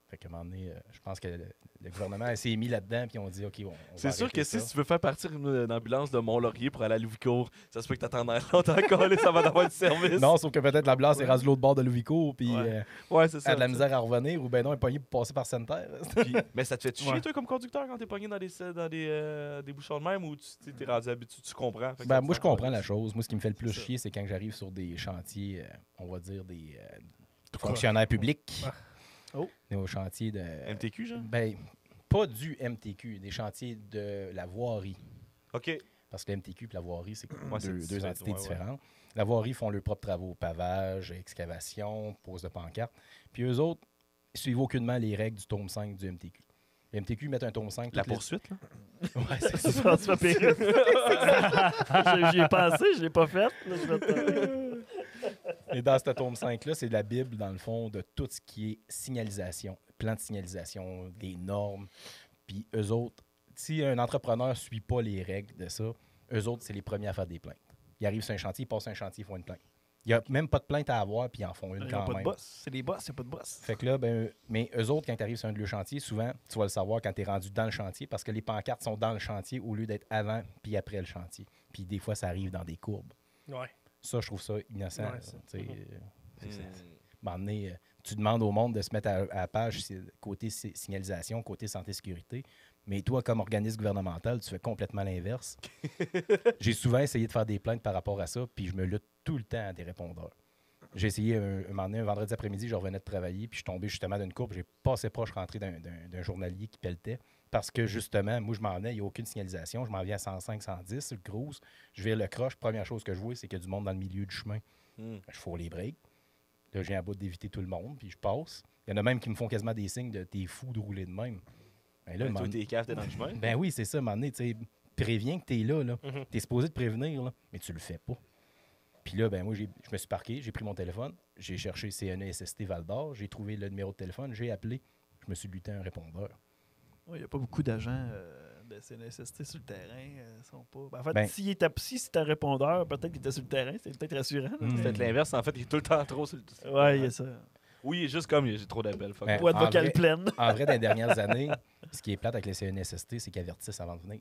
Fait qu'à un moment donné, je pense que le gouvernement s'est mis là-dedans puis on dit, OK, on va C'est sûr arrêter que ça. si tu veux faire partir une ambulance de Mont-Laurier pour aller à Louvicourt, ça se peut que t'attends longtemps encore, ça va d'avoir du service. Non, sauf que peut-être l'ambulance est rendue de l'autre bord de Louvicourt puis Ouais. Ouais, c'est elle ça. a de la misère à revenir ou ben non, elle est pognée pour passer par Sainte-Terre. Mais ça te fait chier, Ouais. toi, comme conducteur, quand t'es pogné dans des bouchons de même ou tu t'es rendu habitué, tu comprends? Fait que Ben, ça te moi, je fait comprends encore la chose. Moi, ce qui me fait le plus C'est ça. chier, c'est quand j'arrive sur des chantiers, on va dire des fonctionnaires publics. Ah. Oh. Au chantier de. MTQ, genre? Ben, pas du MTQ, des chantiers de la voirie. OK. Parce que le MTQ et la voirie, c'est Ouais, c'est deux différent, entités ouais, ouais. différentes. La voirie font leurs propres travaux, pavage, excavation, pose de pancarte. Puis eux autres, ils suivent aucunement les règles du tome 5 du MTQ. Le MTQ met un tome 5. La toutes les- poursuite, là? Ouais, c'est ça. François Pérez. J'y ai pensé, je l'ai pas fait. Là, je vais te- Et dans ce tome 5-là, c'est la Bible, dans le fond, de tout ce qui est signalisation, plan de signalisation, des normes. Puis eux autres, si un entrepreneur ne suit pas les règles de ça, eux autres, c'est les premiers à faire des plaintes. Ils arrivent sur un chantier, ils passent un chantier, ils font une plainte. Il n'y a même pas de plainte à avoir, puis ils en font une Il n'y a quand pas de même. boss. C'est des boss, il n'y a pas de boss. Fait que là, ben, mais eux autres, quand tu arrives sur un de leurs chantiers, souvent, tu vas le savoir quand tu es rendu dans le chantier parce que les pancartes sont dans le chantier au lieu d'être avant puis après le chantier. Puis des fois, ça arrive dans des courbes. Ouais. Ça, je trouve ça innocent. Ouais, là, ça. tu sais, Hmm. m'emmener, tu demandes au monde de se mettre à la page côté signalisation, côté santé-sécurité. Mais toi, comme organisme gouvernemental, tu fais complètement l'inverse. J'ai souvent essayé de faire des plaintes par rapport à ça, puis je me lutte tout le temps à des répondeurs. J'ai essayé un vendredi après-midi, je revenais de travailler, puis je suis tombé justement d'une courbe. J'ai passé proche rentré d'un journalier qui pelletait. Parce que justement, moi, je m'en venais, il n'y a aucune signalisation. Je m'en viens à 105, 110 sur le cruise. Je vire le croche. Première chose que je vois, c'est qu'il y a du monde dans le milieu du chemin. Je fous les breaks. Là, j'ai un bout d'éviter tout le monde, puis je passe. Il y en a même qui me font quasiment des signes de t'es fou de rouler de même. Ben là, toi, t'es cave, t'es dans le chemin. Ben oui, c'est ça, à un moment donné, tu sais, préviens que t'es là. T'es supposé te prévenir, là, mais tu le fais pas. Puis là, ben moi, je me suis parqué, j'ai pris mon téléphone, j'ai cherché CNESST Val-d'Or, j'ai trouvé le numéro de téléphone, j'ai appelé, je me suis luté un répondeur. Il n'y a pas beaucoup d'agents de CNSST sur le terrain. Sont pas... En fait, si c'est un répondeur, peut-être qu'il était sur le terrain, c'est peut-être rassurant. C'est peut-être l'inverse, en fait, il est tout le temps trop sur le terrain. Ouais, il y a ça. Oui, juste comme j'ai trop d'appels. Boîte vocale pleine. En vrai, dans les dernières années, ce qui est plate avec les CNSST, c'est qu'ils avertissent avant de venir.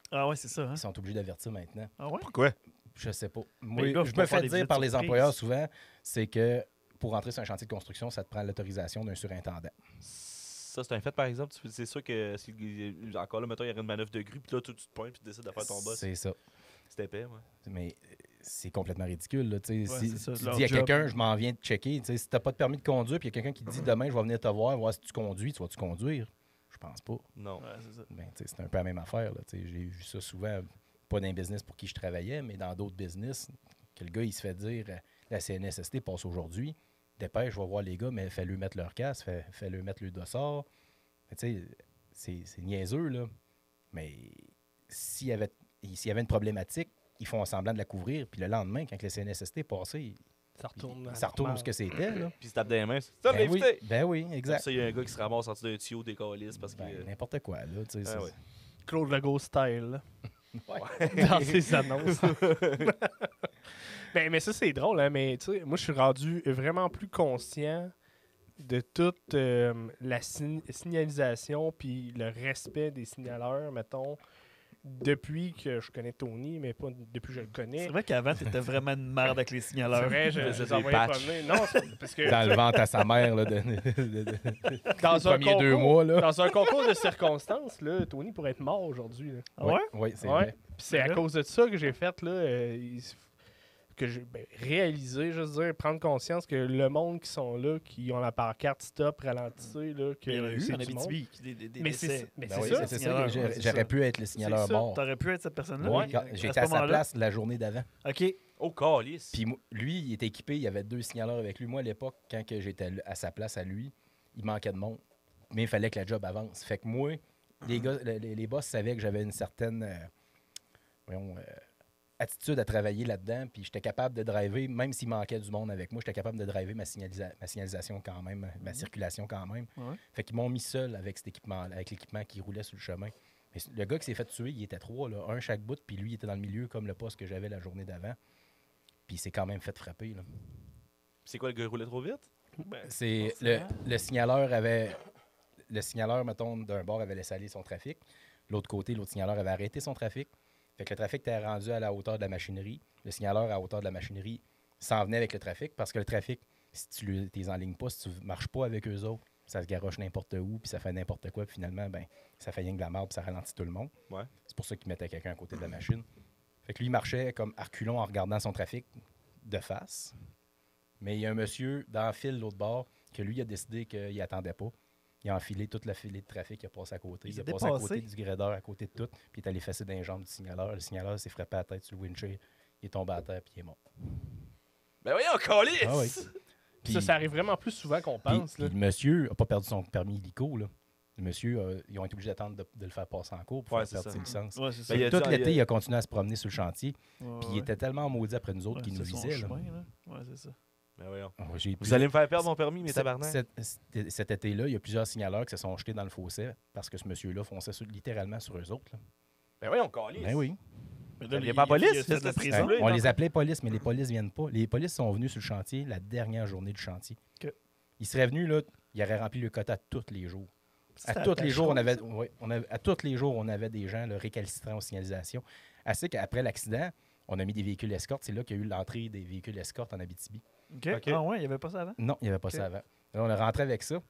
Ah ouais, c'est ça. Hein? Ils sont obligés d'avertir maintenant. Ah ouais? Pourquoi? Je sais pas. Moi, gars, je me fais dire par les surprises. employeurs souvent, c'est que pour entrer sur un chantier de construction, ça te prend l'autorisation d'un surintendant. Ça, c'est un fait, par exemple. C'est sûr que, encore là, mettons, il y aurait une manœuvre de grue, puis là, tu te pointes, puis tu décides de faire ton boss. C'est ça. C'est épais, ouais. Mais c'est complètement ridicule. Là, si ça, tu leur dis à job. quelqu'un, je m'en viens de checker, si tu n'as pas de permis de conduire, puis il y a quelqu'un qui te dit demain, je vais venir te voir si tu conduis, tu vas-tu conduire? Je pense pas. Non. Ouais, c'est ça. Ben, c'est un peu la même affaire. Là, j'ai vu ça souvent, pas dans un business pour qui je travaillais, mais dans d'autres business, que le gars, il se fait dire la CNSST passe aujourd'hui, dépêche, je vais voir les gars, mais fais-le mettre leur casque, fais-le mettre le dossard. C'est niaiseux, là. Mais s'il y avait une problématique, ils font semblant de la couvrir, puis le lendemain, quand le CNSST est passé, Ça retourne. ça retourne où ce que c'était. Là. Puis il se tape dans les mains. Ça, Ben oui, l'invité! ben oui, exact. Ça, il y a un gars qui se ramasse en dessous d'un tuyau des calices parce que. Ben, n'importe quoi, là. Tu sais, Ah ouais. Claude Legault style, là, Ouais. dans ses annonces. Mais ça, c'est drôle, hein, mais tu sais, moi, je suis rendu vraiment plus conscient de toute la signalisation puis le respect des signaleurs, mettons, depuis que je connais Tony, mais pas depuis que je le connais. C'est vrai qu'avant, t'étais vraiment une merde avec les C'est signaleurs. vrai, faisais je les des envoyais patchs. promener. Non, c'est parce que Dans le ventre à sa mère, là, dans les premiers 2 concours- mois, là. dans un concours de circonstances, là, Tony pourrait être mort aujourd'hui. Là. Ah ouais? Oui, c'est Ouais. vrai. Puis c'est à Vrai? cause de ça que j'ai fait, là, que j'ai réalisé, je veux dire, prendre conscience que le monde qui sont là, qui ont la pancarte stop, ralentissez, là, que Il y en a eu c'est en du monde. Abitibi. Des Mais c'est décès. mais Ben c'est oui, ça. c'est signaleur, ça. ouais, c'est J'aurais ça. pu être le signaleur ça. mort. T'aurais pu être cette personne-là. Oui, oui, quand à j'étais ce à sa moment-là. place la journée d'avant. OK. Oh, calice! Puis lui, il était équipé, il y avait 2 signaleurs avec lui. Moi, à l'époque, quand que j'étais à sa place à lui, il manquait de monde. Mais il fallait que la job avance. Fait que moi, les gars, les boss savaient que j'avais une certaine attitude à travailler là-dedans. Puis j'étais capable de driver, même s'il manquait du monde avec moi, j'étais capable de driver ma signalisation quand même, ma circulation quand même. Ouais. Fait qu'ils m'ont mis seul avec cet équipement, avec l'équipement qui roulait sur le chemin. Mais le gars qui s'est fait tuer, il était 3, là, un chaque bout, puis lui, il était dans le milieu comme le poste que j'avais la journée d'avant. Puis il s'est quand même fait frapper. Là. C'est quoi, le gars il roulait trop vite? C'est forcément. le signaleur avait. Le signaleur, mettons, d'un bord avait laissé aller son trafic. L'autre côté, l'autre signaleur avait arrêté son trafic. Fait que le trafic était rendu à la hauteur de la machinerie. Le signaleur, à la hauteur de la machinerie, s'en venait avec le trafic parce que le trafic, si tu les enlignes pas, si tu marches pas avec eux autres, ça se garoche n'importe où, puis ça fait n'importe quoi, puis finalement, ben, ça fait rien que de la merde, puis ça ralentit tout le monde. Ouais. C'est pour ça qu'il mettait quelqu'un à côté de la machine. Fait que lui, il marchait comme à reculons en regardant son trafic de face. Mais il y a un monsieur dans le fil de l'autre bord que lui, il a décidé qu'il attendait pas. Il a enfilé toute la filée de trafic, il a passé à côté. Il a passé à côté du gradeur, à côté de tout, puis il est allé fesser dans les jambes du signaleur. Le signaleur s'est frappé à la tête sur le windshield. Il est tombé à terre, puis il est mort. Ben voyons, calice! Ah oui. Puis- Ça arrive vraiment plus souvent qu'on Puis- pense. puis là. le monsieur n'a pas perdu son permis illico. Là. Le monsieur, ils ont été obligés d'attendre de le faire passer en cours pour Ouais, faire perdre c'est ses ça. licences. Ouais, c'est ça. Ben, il y a Tout dit- l'été, il a continué à se promener sur le chantier. Ouais, Puis ouais. il était tellement maudit après nous autres Ouais, qu'il nous c'est son visait. Là. chemin, là. Ouais, c'est ça. Ben voyons. Ah, j'ai Vous allez me faire perdre mon permis, mes Cet- tabarnak? cet été-là, il y a plusieurs signaleurs qui se sont jetés dans le fossé parce que ce monsieur-là fonçait littéralement sur eux autres. Là. Ben voyons, calice! Ben oui. Mais Il y a pas la police, il a fait de la c'est- prison. c'est- On les appelait police, mais les polices viennent pas. Les polices sont venus sur le chantier la dernière journée du chantier. Ok. Ils seraient venus, là, ils auraient rempli le quota tous les jours. À C'était tous la les jours, tâche à tous les jours, on avait des gens là, récalcitrants aux signalisations. Assez qu'après l'accident, on a mis des véhicules escortes. C'est là qu'il y a eu l'entrée des véhicules escortes en Abitibi. OK. OK. Ah ouais, il n'y avait pas ça avant? Non, il n'y avait pas Ok. ça avant. Là, on est rentré avec ça.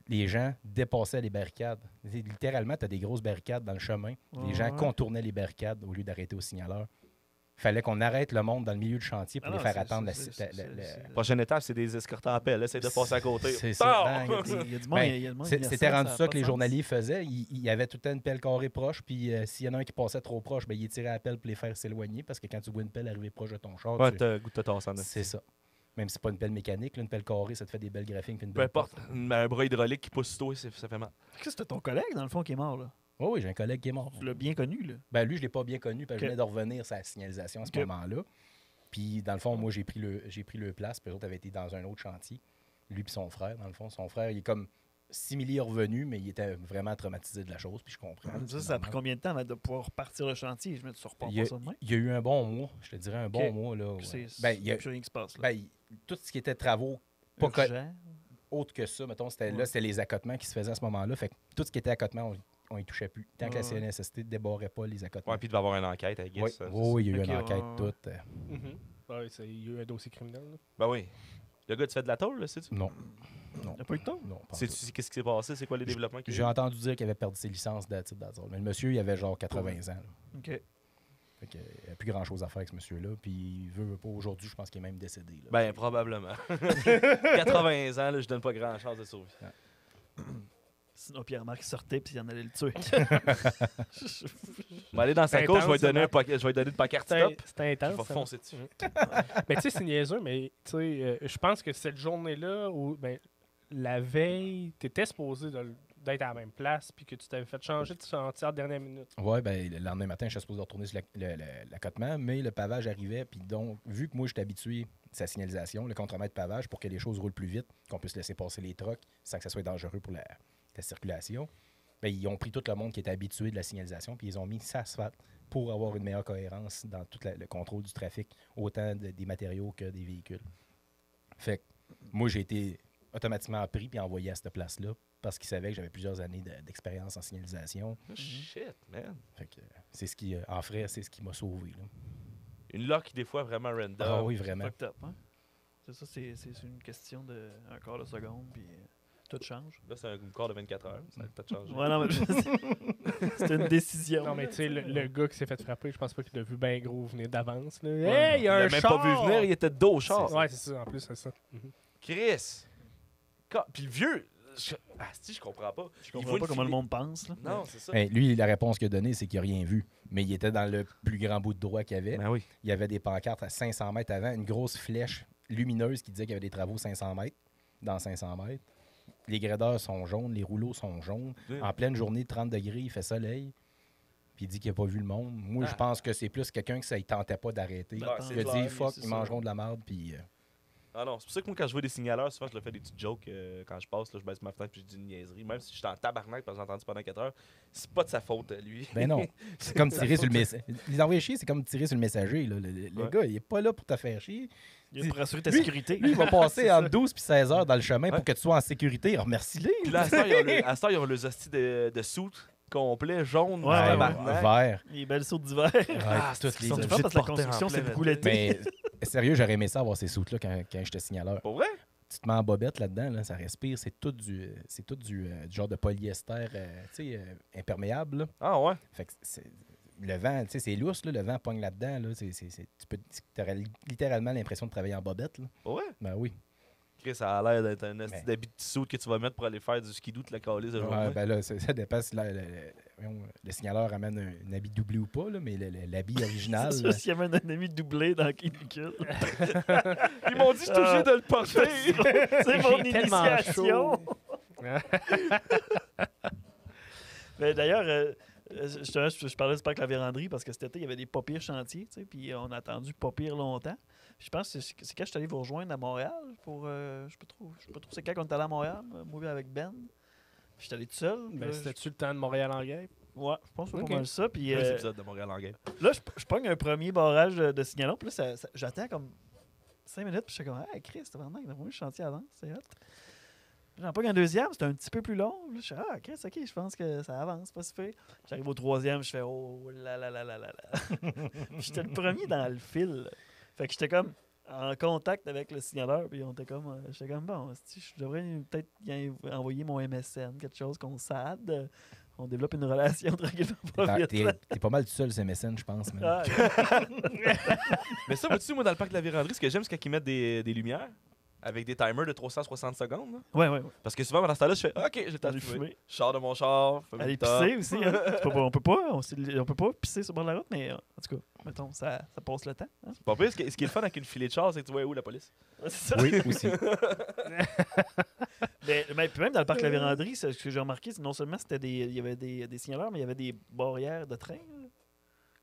Les gens dépassaient les barricades. Littéralement, tu as des grosses barricades dans le chemin. Les gens contournaient les barricades au lieu d'arrêter au signaleur. Il fallait qu'on arrête le monde dans le milieu du chantier pour les faire attendre La prochaine étape, c'est des escortes en pelle. Essaye de passer à côté. C'est ça. Il y a du monde, il y a du monde qui C'était rendu ça a que pas les de journaliers faisaient. Il y avait tout le temps une pelle carrée proche, puis s'il y en a un qui passait trop proche, ben, il tirait à la pelle pour les faire s'éloigner, parce que quand tu vois une pelle arriver proche de ton char, Ouais, t'as goûté ton sang. c'est ça. Même si c'est pas une pelle mécanique, là, une pelle carrée, ça te fait des belles graphiques. Une Peu belle importe, porte. un bras hydraulique qui pousse sur toi, ça fait mal. Qu'est-ce que c'était ton collègue, dans le fond, qui est mort, là? Oh oui, j'ai un collègue qui est mort. Tu l'as bien connu, là. Ben, lui, je l'ai pas bien connu, parce que Ok. je venais de revenir sur la signalisation à ce Ok. moment-là. Puis, dans le fond, moi, j'ai pris le place, puis eux autres avaient été dans un autre chantier. Lui puis son frère, dans le fond. Son frère, il est comme simili revenu, mais il était vraiment traumatisé de la chose, puis je comprends. Ça a pris combien de temps avant de pouvoir repartir le chantier? Je me dis, tu repars Il pas y, a, ça demain. il y a eu un bon mois, je te dirais un bon Ok. mois. Là, Puis ouais. c'est Ben, il y a, plus rien qui se passe, là. ben, tout ce qui était travaux, pas co- Urgent. autre que ça, mettons, c'était Ouais. là, c'était les accotements qui se faisaient à ce moment-là. Fait que tout ce qui était accotement, on y touchait plus. Tant que la Ouais. CNSST ne débarrait pas les accotements. Ouais, puis il devait avoir une enquête, I Oui, guess. oui, il y a eu Ok, une enquête ouais. toute. Ouais, il y a eu un dossier criminel. Là. Ben oui. Le gars, tu fais de la tôle, là, sais-tu? Non. Il n'y a pas eu de temps? Non, pas Sais-tu qu'est-ce qui s'est passé? C'est quoi les développements qu'il y J'ai a eu? entendu dire qu'il avait perdu ses licences d'Atil d'Azol. Mais le monsieur, il avait genre 80 ans. Là. OK. Fait qu'il n'y a plus grand-chose à faire avec ce monsieur-là. Puis il veut pas aujourd'hui, je pense qu'il est même décédé. Là. Ben, probablement. 80 ans, là, je donne pas grand chance de survie. Sinon, Pierre-Marc sortait puis il en allait le tuer. Je vais aller dans sa C'est cour, je vais lui intense, donner, ça, je vais lui donner une pancarte C'était stop. c'était Je intense. vais ça. foncer dessus. Mais tu sais, c'est niaiseux, mais tu sais, je pense que cette journée-là, où ben, la veille, tu étais supposé d'être à la même place, puis que tu t'avais fait changer de chantier à la dernière minute. Ouais, ben, le lendemain matin, je suis supposé retourner sur l'accotement, mais le pavage arrivait. Puis donc, vu que moi, je suis habitué de sa signalisation, le contremaître pavage, pour que les choses roulent plus vite, qu'on puisse laisser passer les trucks sans que ça soit dangereux pour la circulation, ben, ils ont pris tout le monde qui était habitué de la signalisation, puis ils ont mis ça asphalte pour avoir une meilleure cohérence dans tout le contrôle du trafic, autant des matériaux que des véhicules. Fait que moi, j'ai été automatiquement pris puis envoyé à cette place-là parce qu'ils savaient que j'avais plusieurs années d'expérience en signalisation. Shit, man. Fait que c'est ce qui, en vrai, c'est ce qui m'a sauvé. Là. Une lock, des fois, vraiment random. Ah oui, vraiment. Fucked up, hein? C'est ça, c'est une question d'un quart de seconde, puis tout change. Là, c'est un corps de 24 heures. Ça a peut-être changé. Ouais, non, mais c'est une décision. Non, mais tu sais, le gars qui s'est fait frapper, je pense pas qu'il l'a vu bien gros venir d'avance. là. Ouais. Hey, il y a Il un l'a même char! pas vu venir, il était de dos au char. Ouais, c'est ça, en plus, c'est ça. Chris! Puis le vieux, je comprends pas. Je comprends pas comment le monde pense. Là. Non, c'est ça. Ben, lui, la réponse qu'il a donnée, c'est qu'il n'a rien vu. Mais il était dans le plus grand bout de droit qu'il y avait. Ben oui. Il y avait des pancartes à 500 mètres avant, une grosse flèche lumineuse qui disait qu'il y avait des travaux 500 mètres, dans 500 mètres. Les gradeurs sont jaunes, les rouleaux sont jaunes. En pleine journée, 30 degrés, il fait soleil. Puis il dit qu'il n'a pas vu le monde. Moi, je pense que c'est plus quelqu'un que ça ne tentait pas d'arrêter. Ouais, c'est Il a clair, dit, fuck, c'est ils ça. mangeront de la merde. Puis Ah non, c'est pour ça que moi, quand je vois des signaleurs, souvent, je leur fais des petites jokes quand je passe, là, je baisse ma fenêtre puis je dis une niaiserie. Même si je suis en tabarnak parce que j'ai entendu pendant 4 heures, c'est pas de sa faute, lui. ben non. C'est comme tirer sur le messager. Les envoyer chier, c'est comme tirer sur le messager. Là. Le Ouais. gars, il est pas là pour te faire chier. Il est pour assurer ta Lui- sécurité. Lui, il va passer C'est entre ça. 12 et 16 heures dans le chemin Ouais. pour que tu sois en sécurité. Remercie-les. Puis là, à ce temps, ils ont le hostie de suit complet, jaune, Ouais, tabarnak. vert. Les belles sauts d'hiver. Ah, toutes c'est les qu'ils sont Je obligés pense de parce que la porter en construction, c'est plein beaucoup été. l'été. Mais sérieux, j'aurais aimé ça avoir ces soutes-là quand j'étais signaleur. Pour vrai? Tu te mets en bobette là-dedans, là, ça respire. C'est tout du genre de polyester imperméable. Là. Ah ouais? Fait que le vent, tu sais, c'est lousse, là, le vent pogne là-dedans. Là, tu aurais littéralement l'impression de travailler en bobette. Là. Pour vrai? Ben oui. Chris, ça a l'air d'être un Ben. esti d'habit de suit que tu vas mettre pour aller faire du skidoo de la calice de Ouais, journée. ben là, ça dépend si le signaleur amène un habit doublé ou pas, là, mais l'habit original. C'est là, sûr s'il y avait un ennemi doublé dans le canicule. Ils m'ont dit, je suis obligé de le porter. C'est mon J'ai tellement initiation. chaud. Mais d'ailleurs, justement, je parlais du parc La Vérandrie parce que cet été, il y avait des pas pires chantiers, tu sais, puis on a attendu pas pire longtemps. Je pense que c'est quand je suis allé vous rejoindre à Montréal pour. Je sais pas trop c'est quand on est allé à Montréal, moi avec Ben. Puis je suis allé tout seul. Ben, là, c'était-tu le temps de Montréal en guerre? ouais, je pense que c'est Ok. pas mal ça. Puis Deux épisodes de Montréal en game. là, je pogne un premier barrage de signalons. Puis là, j'attends comme 5 minutes. Puis je suis comme, hey, Chris, c'est vraiment, il a vraiment le chantier avant. C'est hot. Puis j'en pogne un deuxième. C'était un petit peu plus long. Puis là, je suis, ah, Chris, ok, je pense que ça avance, pas si fait. J'arrive au troisième. Je fais, oh là là là là là là. Puis j'étais le premier dans le fil. Fait que j'étais comme, en contact avec le signaleur, puis on était comme, j'étais comme, bon, je devrais peut-être envoyer mon MSN, quelque chose qu'on s'aide. On développe une relation tranquillement pas vite. T'es pas mal tout seul, ce MSN, je pense. Man. Ah, Mais ça, vois-tu, moi, dans le parc de la Vérandrie, ce que j'aime, c'est quand ils mettent des lumières avec des timers de 360 secondes. Là. ouais. Parce que souvent, dans ce temps-là, je fais OK, j'ai Allez tatoué. fumer. Je sors de mon char, fais Aller mon top. pisser aussi. Hein. On peut pas pisser sur le bord de la route, mais en tout cas, mettons, ça passe le temps. Hein. Pas pire, ce qui est le fun avec une filet de char, c'est que tu vois où la police. Ouais, c'est ça. Oui, aussi. Mais puis même dans le parc de la Vérandrie, ce que j'ai remarqué, c'est non seulement il y avait des signaleurs, mais il y avait des barrières de train, là,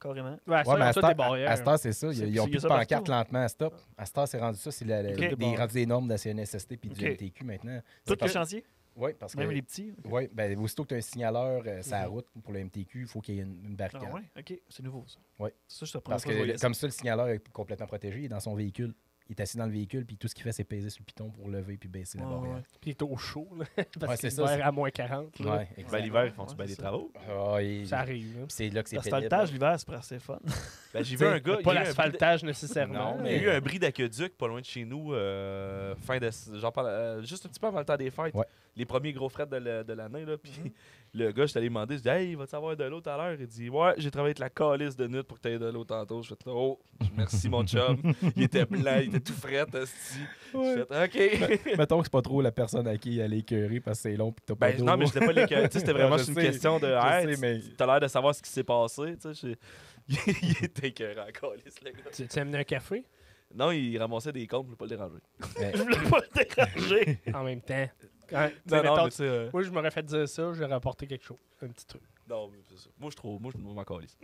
carrément. Ouais, Ouais, mais à ça, des barrières. cette heure, c'est ça. C'est- Ils ont il y plus a de ça pancarte partout. lentement à stop. À cette heure, c'est rendu ça. C'est Ok. rendu des normes de la CNSST puis du Ok. MTQ maintenant. Tout le chantier, Oui, parce que. même les petits. Oui, ben, aussitôt que tu as un signaleur sur la route pour le MTQ, il faut qu'il y ait une barricade. Ah ouais, ok, c'est nouveau ça. Ouais. Ça, je te prends Parce que comme ça, le signaleur est complètement protégé. Il est dans son véhicule. Il est assis dans le véhicule, puis tout ce qu'il fait, c'est peser sur le piton pour lever puis baisser la barrière. Puis il est au chaud, là. Ouais, Parce c'est que ça, l'hiver à moins 40. Là, Ouais, Ben, exact. l'hiver, ils font-tu bien c'est des ça. travaux? Ah, ça arrive. Là. Puis c'est là que c'est pénible. L'asphaltage l'hiver, c'est assez fun. Ben, j'ai vu un gars. Pas il y a eu un l'asphaltage nécessairement. Non, Il y a mais- eu un bris d'aqueduc pas loin de chez nous, fin de. J'en parle juste un petit peu avant le temps des fêtes. Ouais. Les premiers gros frais de l'année. Là, puis le gars, je t'allais demander, je dis, hey, vas-tu avoir de l'eau tout à l'heure? Il dit, ouais, j'ai travaillé avec la calice de nuit pour que tu aies de l'eau tantôt. Je fais, oh, merci mon chum. Il était blanc, il était tout frais, esti. Je fais, ok. Mettons que c'est pas trop la personne à qui aller écœurer parce que c'est long puis t'as pas Ben, d'eau. non, mais j'étais pas l'écœur. C'était vraiment Ouais, je juste une sais. question de, Je hey, sais, mais- t'as l'air de savoir ce qui s'est passé. Tu sais, il était écœurant, calice, le gars. Tu amené un café Non, il ramassait des comptes, je voulais pas le déranger. Mais- Je voulais pas le déranger. en même temps? Quand, tu sais, Non, non, mettons, mais tu sais. moi, je m'aurais fait dire ça, j'aurais apporté quelque chose. Un petit truc. Non, mais c'est ça. Moi, je m'en calisse.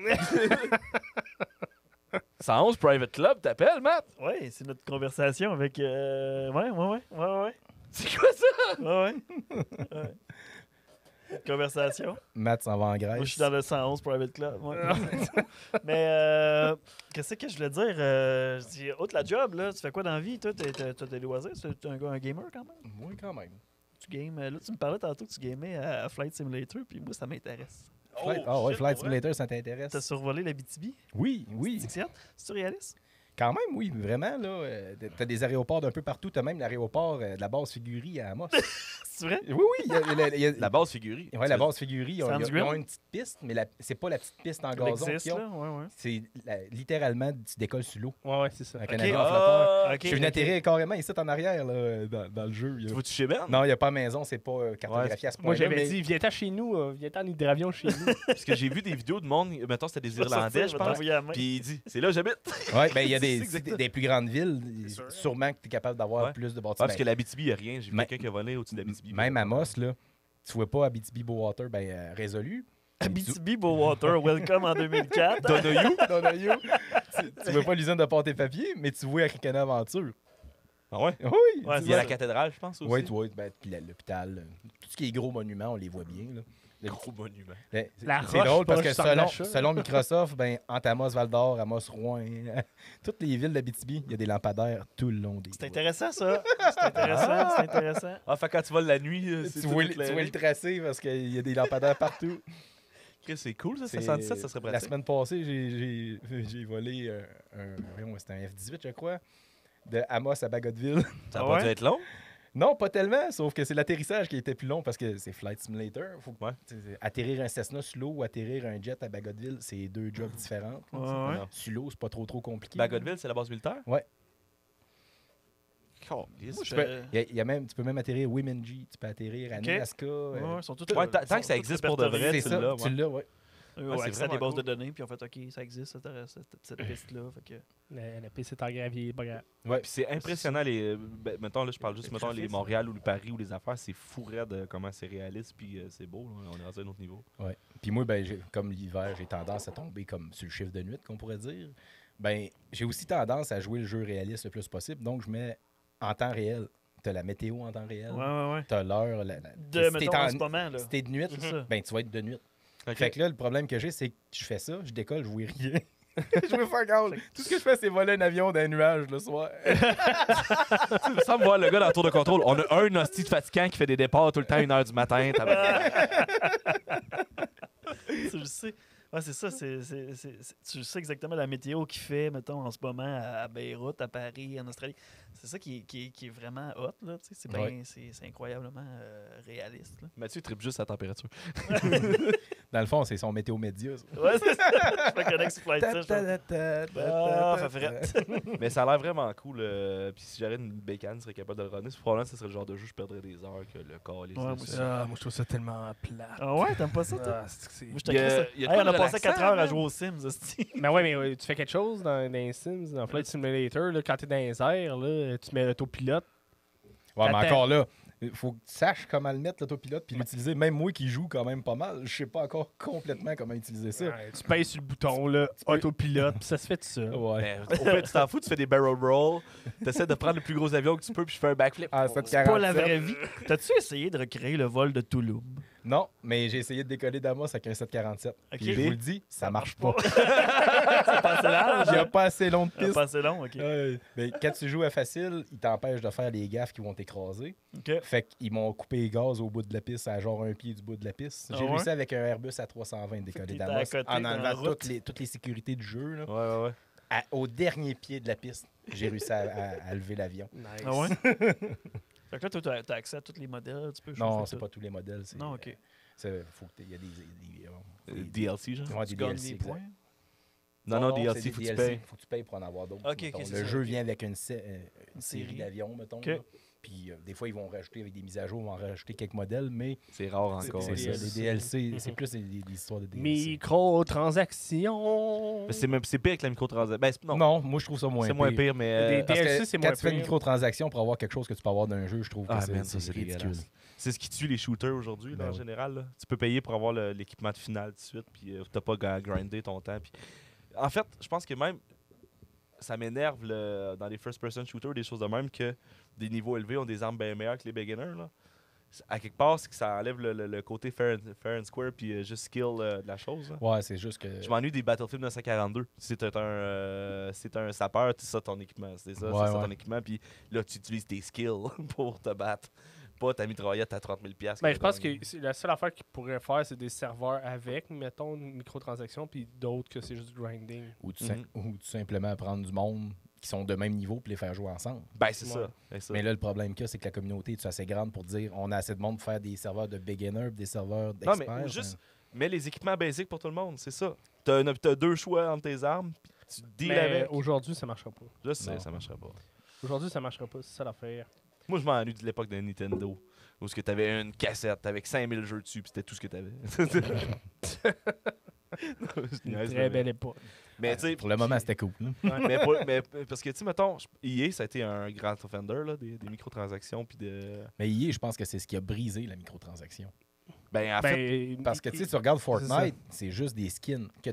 111 Private Club, t'appelles, Matt? Ouais, c'est notre conversation avec. Ouais. C'est quoi ça? Ouais. Notre conversation. Matt s'en va en Grèce. Moi, je suis dans le 111 Private Club. Ouais. Mais qu'est-ce que je voulais dire? Je dis, autre la job, là, tu fais quoi dans la vie? Toi, t'as des loisirs? Tu es un gamer quand même? Oui, quand même. Tu games. Là, tu me parlais tantôt que tu gamais à Flight Simulator, puis moi, ça m'intéresse. Flight Simulator, ça t'intéresse? T'as survolé la BTB? Oui, oui. C'est réaliste? Quand même, oui, vraiment. Là, t'as des aéroports d'un peu partout. T'as même l'aéroport de la base Figurie à Amos. C'est vrai? Oui, oui. Il y a, La base figurie. ouais, la base Figurie, ils ont Sandgren? une petite piste, mais c'est pas la petite piste en Elle gazon existe, qu'ils ont. là? Ouais. C'est littéralement, tu décolles sur l'eau. Ouais, c'est ça. Avec un Ok. avion flotteur. Ok, Je suis venu ok. atterrir carrément ici en arrière, là, dans le jeu. Tu vas-tu chez Ben? Non, il n'y a pas maison, c'est pas cartographié à ce point-là. Moi, j'avais mais- dit, viens-t'en chez nous, viens-t'en en hydravion chez nous. Parce que j'ai vu des vidéos de monde, mettons, c'était des Irlandais, je pense. Puis il dit, c'est là que j'habite. Ouais, ben il y a C'est exactement. des plus grandes villes, sûrement que tu es capable d'avoir Ouais. plus de Ah, bâtiments. parce que l'Abitibi, il n'y a rien. J'ai vu Mais- quelqu'un qui a volé au-dessus de l'Abitibi. Même à Moss, là, tu vois pas Abitibi-Beauwater résolu. BTB Beauwater, welcome en 2004. Donayou. Tu vois pas l'usine de pâte et papier, mais tu vois Arcana Aventure. Ah ouais? Oui, Ouais, tu Il y a vois. la cathédrale, je pense aussi. Oui, tu vois, puis l'hôpital. Tout ce qui est gros monuments, on les voit bien. Là. Gros monument. Mais La c'est Roche, drôle parce que proche centre d'achat. selon Microsoft, entre Amos Val-d'Or, Amos Rouen, toutes les villes d'Abitibi, il y a des lampadaires tout le long des C'est routes. intéressant, ça. C'est intéressant. Ah, fait quand tu voles la nuit, c'est Tu tout vois, éclairé. tu vois le tracé parce qu'il y a des lampadaires partout. Chris, c'est cool, ça. C'est- 77, ça serait La pratique. semaine passée, j'ai volé c'était un F-18, je crois, de Amos à Bagotville. Ça a Ah pas ouais? dû être long. Non, pas tellement, sauf que c'est l'atterrissage qui était plus long parce que c'est Flight Simulator. Faut Ouais. atterrir un Cessna sur l'eau ou atterrir un jet à Bagotville, c'est deux jobs différents. Ouais. Non. Sur l'eau, c'est pas trop compliqué. Bagotville, c'est la base militaire? Ouais. Calisse. Moi, Tu peux, il y a même, tu peux même atterrir Wiminji, tu peux atterrir à Ok. Alaska. Ouais, ils sont tous Ouais, tant que ça existe pour de vrai, c'est tu ça, l'as, tu ouais. l'as, ouais. Ouais, c'est accès à des vraiment bases de cool. données, puis on fait OK, ça existe, cette piste-là. Fait que... La piste est en gravier, pas grave. Ouais, puis c'est impressionnant. Mettons, là, je parle juste, Les mettons, les graphismes. Montréal ou le Paris ou les affaires, c'est fou raide comment c'est réaliste, puis c'est beau. Là, on est à un autre niveau. Ouais. Puis moi, comme l'hiver, j'ai tendance à tomber comme sur le chiffre de nuit, qu'on pourrait dire. J'ai aussi tendance à jouer le jeu réaliste le plus possible. Donc, je mets en temps réel. Tu as la météo en temps réel. Ouais. Tu as l'heure. De, si mettons, t'es en ce moment, là. si t'es de nuit, C'est ça. tu vas être de nuit. Ok. Fait que là, le problème que j'ai, c'est que je fais ça, je décolle, je vois rien. Je veux faire gauche. Tout ce que je fais, c'est voler un avion d'un nuage le soir. Ça me voir le gars dans le tour de contrôle. On a un hostie de fatigant qui fait des départs tout le temps à 1h du matin. Tu le sais. Ouais, c'est ça. Tu sais exactement la météo qu'il fait, mettons, en ce moment à Beyrouth, à Paris, en Australie. C'est ça qui est vraiment hot. Là, c'est incroyablement réaliste. Là. Mathieu, il tripe juste à la température. Dans le fond, c'est son météo média. Ça. Ouais, c'est ça. Je me connecte sur Flight Test. Ça fait frette. Mais ça a l'air vraiment cool. Puis si j'avais une bécane, je serais capable de le runner. Probablement, ce serait le genre de jeu où je perdrais des heures que le corps. Les moi aussi. Moi, je trouve ça tellement plat. Ah ouais, t'aimes pas ça, toi? Moi, je te Il y a- crée ça. il y a de Hey, quoi on a de passé 4 heures à relaxant, jouer aux Sims, hostie. Mais ouais, mais tu fais quelque chose dans les Sims, dans Flight Simulator, là, quand t'es dans les airs, là, tu mets l'autopilote. Ouais, mais Attends. encore là, il faut que tu saches comment le mettre, l'autopilote, puis l'utiliser. Même moi qui joue quand même pas mal, je sais pas encore complètement comment utiliser ça. Ouais, tu pèses sur le bouton, là, autopilote, puis ça se fait tout ça. Ouais. Mais au pire, tu t'en fous, tu fais des barrel rolls, tu essaies de prendre le plus gros avion que tu peux, puis je fais un backflip. Ah, C'est pas la vraie vie. T'as-tu essayé de recréer le vol de Toulouse? Non, mais j'ai essayé de décoller d'Amos avec un 747. Ok. Puis je vous le dis, ça marche pas. C'est pas assez large? Il n'y a pas assez long de C'est piste. pas assez long, ok. Ouais. Mais quand tu joues à facile, il t'empêche de faire les gaffes qui vont t'écraser. Ok. Fait qu'ils m'ont coupé les gaz au bout de la piste, à genre un pied du bout de la piste. J'ai Ah ouais? réussi avec un Airbus à 320 décoller T'étais à d'Amos côté en dans la enlevant route. toutes les sécurités du jeu. Là. Ouais, ouais. Au dernier pied de la piste, j'ai réussi à lever l'avion. Nice. Ah ouais? Fait que là, toi, t'as accès à tous les modèles, tu peux Non, chauffer c'est tout. pas tous les modèles. C'est, Non, ok. faut que il y a des DLC, genre. ouais, Tu des gagnes DLC, des exact. points? Non, c'est DLC, des faut que tu DLC, payes. faut que tu payes pour en avoir d'autres. Ok, mettons. c'est Le ça, jeu ok. vient avec une série série. d'avions, mettons. Ok. là. Puis des fois, ils vont rajouter avec des mises à jour, ils vont rajouter quelques modèles, mais C'est rare encore. c'est ça, DLC. les DLC, c'est plus des histoires de DLC. Microtransactions. C'est pire que la microtransaction. Ben, non, Non, moi je trouve ça moins c'est moins pire, mais. Des Parce que DLC, c'est quand moins tu fais une pire. microtransaction pour avoir quelque chose que tu peux avoir d'un jeu, je trouve que Ah, man, ça, c'est c'est ridicule. dégueulasse. C'est ce qui tue les shooters aujourd'hui, là, Ben en oui. général. Là. Tu peux payer pour avoir l'équipement de finale tout de suite, puis t'as pas à grinder ton temps. Puis... En fait, je pense que même ça m'énerve dans les first-person shooters, des choses de même, que des niveaux élevés ont des armes bien meilleures que les beginners. Là. À quelque part, c'est que ça enlève le côté fair and square, puis juste skill de la chose. Là. Ouais, c'est juste que. Je m'ennuie des Battlefield 1942. Si t'es un sapeur, c'est ça ton équipement. C'est ça, Ouais, c'est ça ouais. ton équipement. Puis là, tu utilises tes skills pour te battre. Pas ta mitraillette à 30 000 $. Ben, je pense que la seule affaire qu'ils pourraient faire, c'est des serveurs avec, mettons, une microtransaction, puis d'autres que c'est juste du grinding. Ou tout simplement prendre du monde qui sont de même niveau pour les faire jouer ensemble. Ben, c'est Ouais. ça. C'est ça. Mais là, le problème qu'il y a, c'est que la communauté est assez grande pour dire on a assez de monde pour faire des serveurs de beginner puis des serveurs Non, d'experts. mais juste, mets les équipements basiques pour tout le monde. C'est ça. T'as deux choix entre tes armes, puis tu deals Mais avec. aujourd'hui, ça marchera pas. Je sais, Non. ça marchera pas. Aujourd'hui, ça marchera pas, c'est ça l'affaire. Moi, je m'ennuie de l'époque de Nintendo. Où ce que t'avais une cassette avec 5000 jeux dessus, puis c'était tout ce que t'avais. Une très belle époque. Mais tu sais, Pour le moment, c'était cool. hein. mais parce que, tu sais, mettons, EA, ça a été un grand offender, là, des microtransactions, puis de... Mais EA, je pense que c'est ce qui a brisé la microtransaction. Ben, en fait, Ben, Parce que tu sais, tu regardes ça. Fortnite, c'est juste des skins. Que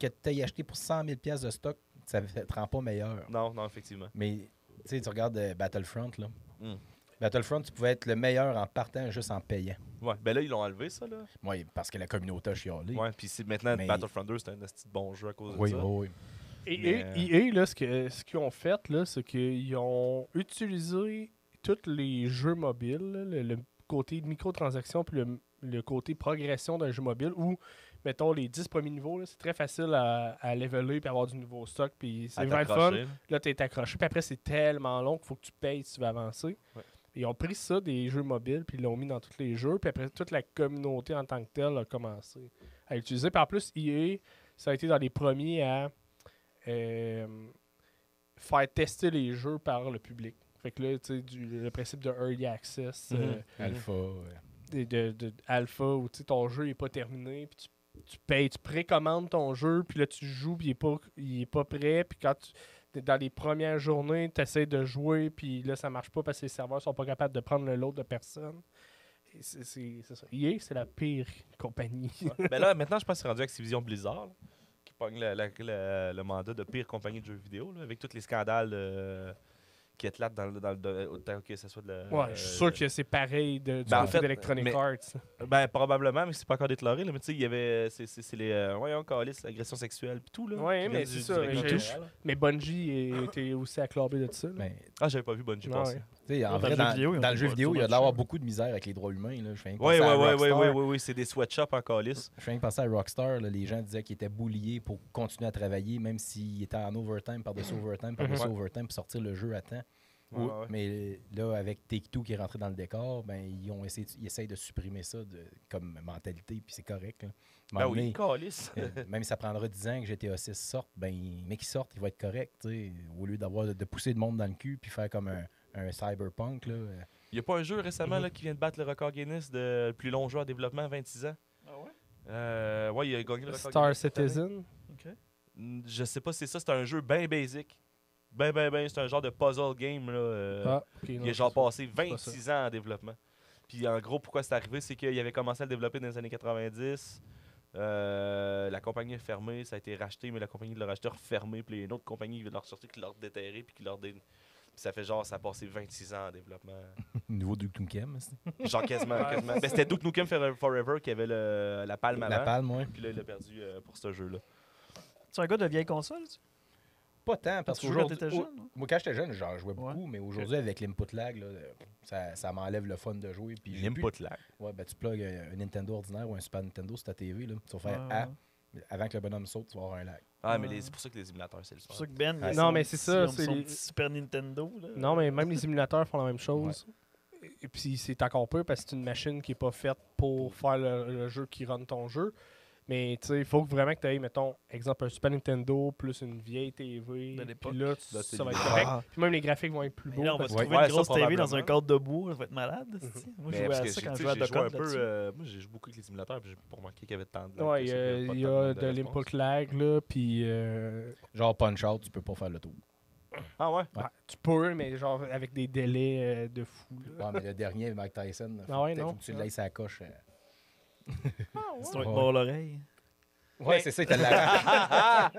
tu aies acheté pour 100 000 pièces de stock, ça ne te rend pas meilleur. non, effectivement. Mais tu sais, tu regardes Battlefront, là. Mm. Battlefront, tu pouvais être le meilleur en partant juste en payant. Ouais, ben là, ils l'ont enlevé, ça, là. Oui, parce que la communauté a chialé. Ouais, puis maintenant, Mais- Battlefront 2, c'est un esti de bon jeu à cause de Oui, ça. oui, oui. Et Mais, EA, là, ce qu'ils ont fait, là, c'est qu'ils ont utilisé tous les jeux mobiles, là, le côté microtransaction puis le côté progression d'un jeu mobile où, mettons, les 10 premiers niveaux, là, c'est très facile à leveler puis avoir du nouveau stock. Puis c'est À vraiment le fun. t'accrocher, là. Là, tu es accroché. Puis après, c'est tellement long qu'il faut que tu payes si tu veux avancer. Ouais. Ils ont pris ça des jeux mobiles puis ils l'ont mis dans tous les jeux. Puis après, toute la communauté en tant que telle a commencé à l'utiliser. Puis en plus, EA, ça a été dans les premiers à faire tester les jeux par le public. Fait que là, tu sais, le principe de early access, Mhm. Alpha. de alpha, où tu sais, ton jeu n'est pas terminé, puis tu payes, tu précommandes ton jeu, puis là, tu joues, puis il est pas prêt, puis quand dans les premières journées, tu essaies de jouer, puis là, ça marche pas parce que les serveurs sont pas capables de prendre le lot de personnes. Et c'est ça. EA, c'est la pire compagnie. Ben là, maintenant, je pense que c'est rendu Activision Blizzard, là, qui pogne le mandat de pire compagnie de jeux vidéo, là, avec tous les scandales qui éclatent dans le autant que ce soit de la... Ouais, je suis sûr que c'est pareil du Ben, en côté fait, d'Electronic mais- Arts. Ben, probablement, mais c'est pas encore déclaré, là, mais tu sais, il y avait... C'est les... voyons, calice, agression sexuelle, pis tout, là. Ouais, qui mais viennent c'est du ça, règlement mais général, là. Mais Bungie était aussi acclamé de ça. là. Mais Ah, j'avais pas vu Bungie Ouais, passer. ouais. Tu sais, en Dans vrai, le jeu vidéo, ils ont dans le tout jeu pas- vidéo, tout il y a much, d'avoir hein. beaucoup de misère avec les droits humains. Là. Je fais rien que Oui, penser à oui, Rockstar. oui, c'est des sweatshops en calice. Je fais rien que penser à Rockstar. Là, les gens disaient qu'ils étaient bouliés pour continuer à travailler, même s'ils étaient en overtime, par-dessus overtime, par-dessus overtime, pour sortir le jeu à temps. Ouais, ouais. Mais là, avec Take-Two qui est rentré dans le décor, ben, ils essayent de supprimer ça comme mentalité, puis c'est correct. Là. À un Ben moment oui, donné, calice. même si ça prendra 10 ans que GTA 6 sorte, ben, mais qu'il sorte, il va être correct. T'sais, au lieu de pousser le monde dans le cul puis faire comme un cyberpunk. Là. Il n'y a pas un jeu récemment là, qui vient de battre le record Guinness de plus long jeu en développement à 26 ans. Ah ouais? Ouais, il a gagné le record Star Guinness cette année. Citizen. Ok. Je sais pas si c'est ça, c'est un jeu bien basic. Ben, c'est un genre de puzzle game. Là, Ok, il non, a genre c'est ça. passé 26 ans en développement. Puis en gros, pourquoi c'est arrivé, c'est qu'il avait commencé à le développer dans les années 90. La compagnie a fermé, ça a été racheté, mais la compagnie de le racheter a refermé. Puis il y a une autre compagnie qui veut leur sortir, qui l'a déterré, puis qui leur Puis ça fait genre, ça a passé 26 ans en développement. Nouveau Duke Nukem. Genre quasiment. Ben, c'était Duke Nukem Forever qui avait la palme La avant. palme, ouais. Puis là, il a perdu pour ce jeu-là. Tu es un gars de vieille console, tu? Pas tant, parce Tu jouais quand qu'aujourd'hui. t'étais jeune, non? Moi, quand j'étais jeune, j'en jouais beaucoup, Ouais. mais aujourd'hui, avec l'input lag, là, ça m'enlève le fun de jouer. Puis j'ai plus- L'input lag. Ouais, ben, tu plugues un Nintendo ordinaire ou un Super Nintendo sur ta TV, là, tu vas faire Ouais, A, ouais. avant que le bonhomme saute, tu vas avoir un lag. Ah, mais Ouais. c'est pour ça que les émulateurs, c'est le C'est pour sport. ça que Ben, il a Ouais. Non, son mais c'est petit- ça, son c'est les- petit Super Nintendo. Là. Non, mais même les émulateurs font la même chose. Et puis c'est encore peu parce que c'est une machine qui n'est pas faite pour faire le jeu qui run ton jeu. Mais tu sais, il faut vraiment que tu aies, mettons, exemple, un Super Nintendo plus une vieille TV. De l'époque. Puis là, Là, ça c'est va être le- correct. Ah. Puis même les graphiques vont être plus Mais beaux. là, on va parce se que- trouver Ouais, une grosse ça, TV dans probablement. un cadre de bois, ça va être malade. Moi, je Mais jouais parce à que ça j'ai- quand tu je sais, jouais à j'ai joué un Docom peu. là-dessus. Moi, j'ai joué beaucoup avec les émulateurs, puis j'ai pas remarqué qu'il y avait tant de. Ouais, que il ça, qu'il y pas a de de réponse. l'input lag, là, puis... Genre Punch-Out, tu peux pas faire le tour. Ah ouais? ouais, tu peux, mais genre avec des délais de fou. là. Ouais, mais le dernier, Mike Tyson, Ah ouais, peut-être non? faut que tu laisses à la coche. Tu dois être Ouais. mort l'oreille. Ouais, c'est ça, il t'a la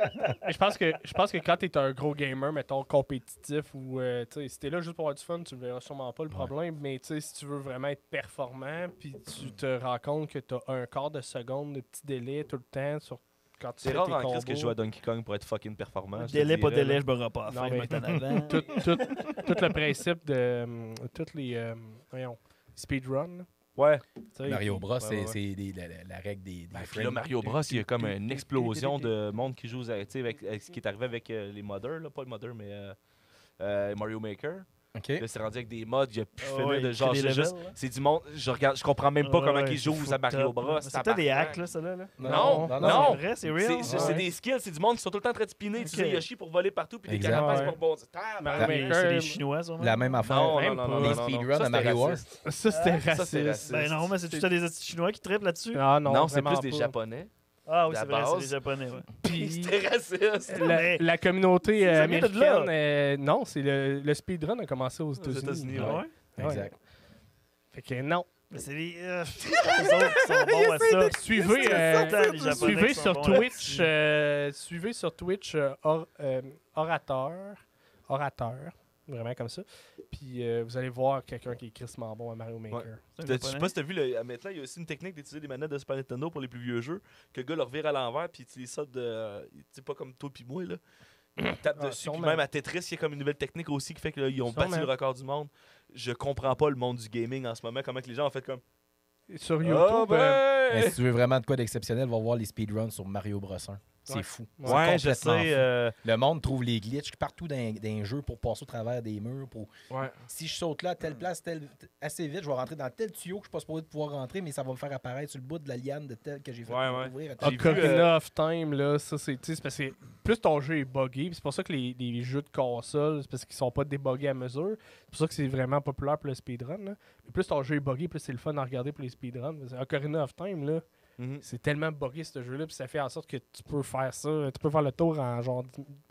Mais je pense que quand t'es un gros gamer, mettons, compétitif, ou tu sais, si t'es là juste pour avoir du fun, tu ne verras sûrement pas le problème. Mais tu sais, si tu veux vraiment être performant, puis tu te rends compte que t'as un quart de seconde de petit délai tout le temps sur quand tu C'est fais rare tes en crise combos. que je joue à Donkey Kong pour être fucking performant. je te Délai, pas dirais, délai, là. je me rends pas à Non, faire, mais- mettre en avant. tout le principe de toutes les voyons, speedrun. là. Ouais. Tu sais, Mario Bros, Ouais, c'est ouais. la règle des Ben, puis frames. là, Mario Bros, il y a comme une explosion de monde qui joue tu sais, avec ce qui est arrivé avec les modders, là, pas les modders, mais Mario Maker. OK. Là, c'est rendu avec des mods, il y a plus Ah fait ouais, de il genre, crée des c'est juste, levels, là. c'est du monde, je comprends même pas comment ils jouent à Mario Bros. C'est peut-être des hacks, là, celle-là. Là. Non, C'est non. vrai, c'est real. C'est des skills, c'est du monde qui sont tout le temps en train de spinner, utiliser Ok. Yoshi pour voler partout, puis des Exact. carapaces Ouais. pour bondir. Mario C'est Maker, des Chinois, sûrement. La même affaire. Non, Même non, non, pas. non, Les non, non. speedruns Ça, à c'était Mario raciste. Ça, c'était Ça, c'est raciste. raciste. Ben non, mais c'est juste des Chinois qui trippent là-dessus. Ah non, Non, c'est vraiment plus des pas. Japonais. Ah oui, La c'est vrai, c'est base. les Japonais. Ouais. Puis C'était raciste. la communauté Ça vient de là. américaine, non, c'est le speedrun a commencé aux États-Unis. États-Unis, Ah ouais. ouais? Exact. Fait que non. Mais c'est les. Les autres qui sont bons à ça. Suivez, les Japonais suivez qui sont sur bons Twitch, là-dessus. suivez sur Twitch Orateur, vraiment comme ça. Puis vous allez voir quelqu'un qui est crissement bon à Mario Maker. Ouais. C'est un Je sais Japonais. pas si t'as vu, maintenant, il y a aussi une technique d'utiliser des manettes de Super Nintendo pour les plus vieux jeux, que le gars leur vire à l'envers, puis il utilise ça de. C'est pas comme toi pis moi, là. Il tape Ah, dessus, puis sûrement. même à Tetris, il y a comme une nouvelle technique aussi qui fait qu'ils ont battu Sûrement. le record du monde. Je comprends pas le monde du gaming en ce moment, comment que les gens ont fait comme. Sur YouTube, Ah ben! Mais si tu veux vraiment de quoi d'exceptionnel, va voir les speedruns sur Mario Bros 1. C'est Ouais. fou. Ouais, C'est je complètement sais. fou. Le monde trouve les glitches partout dans un jeu pour passer au travers des murs. ouais. Si je saute là, à telle place, assez vite, je vais rentrer dans tel tuyau que je ne suis pas supposé de pouvoir rentrer, mais ça va me faire apparaître sur le bout de la liane de tel que j'ai fait Ouais, pour ouais. ouvrir. à tel- J'ai vu, Ocarina of Time, là, ça c'est parce que plus ton jeu est buggé, puis c'est pour ça que les jeux de console, c'est parce qu'ils sont pas débuggés à mesure. C'est pour ça que c'est vraiment populaire pour le speedrun. Là. Mais plus ton jeu est buggé, plus c'est le fun à regarder pour les speedruns. Parce que Ocarina of Time, là, Mhm. c'est tellement buggé ce jeu-là, puis ça fait en sorte que tu peux faire ça. Tu peux faire le tour en genre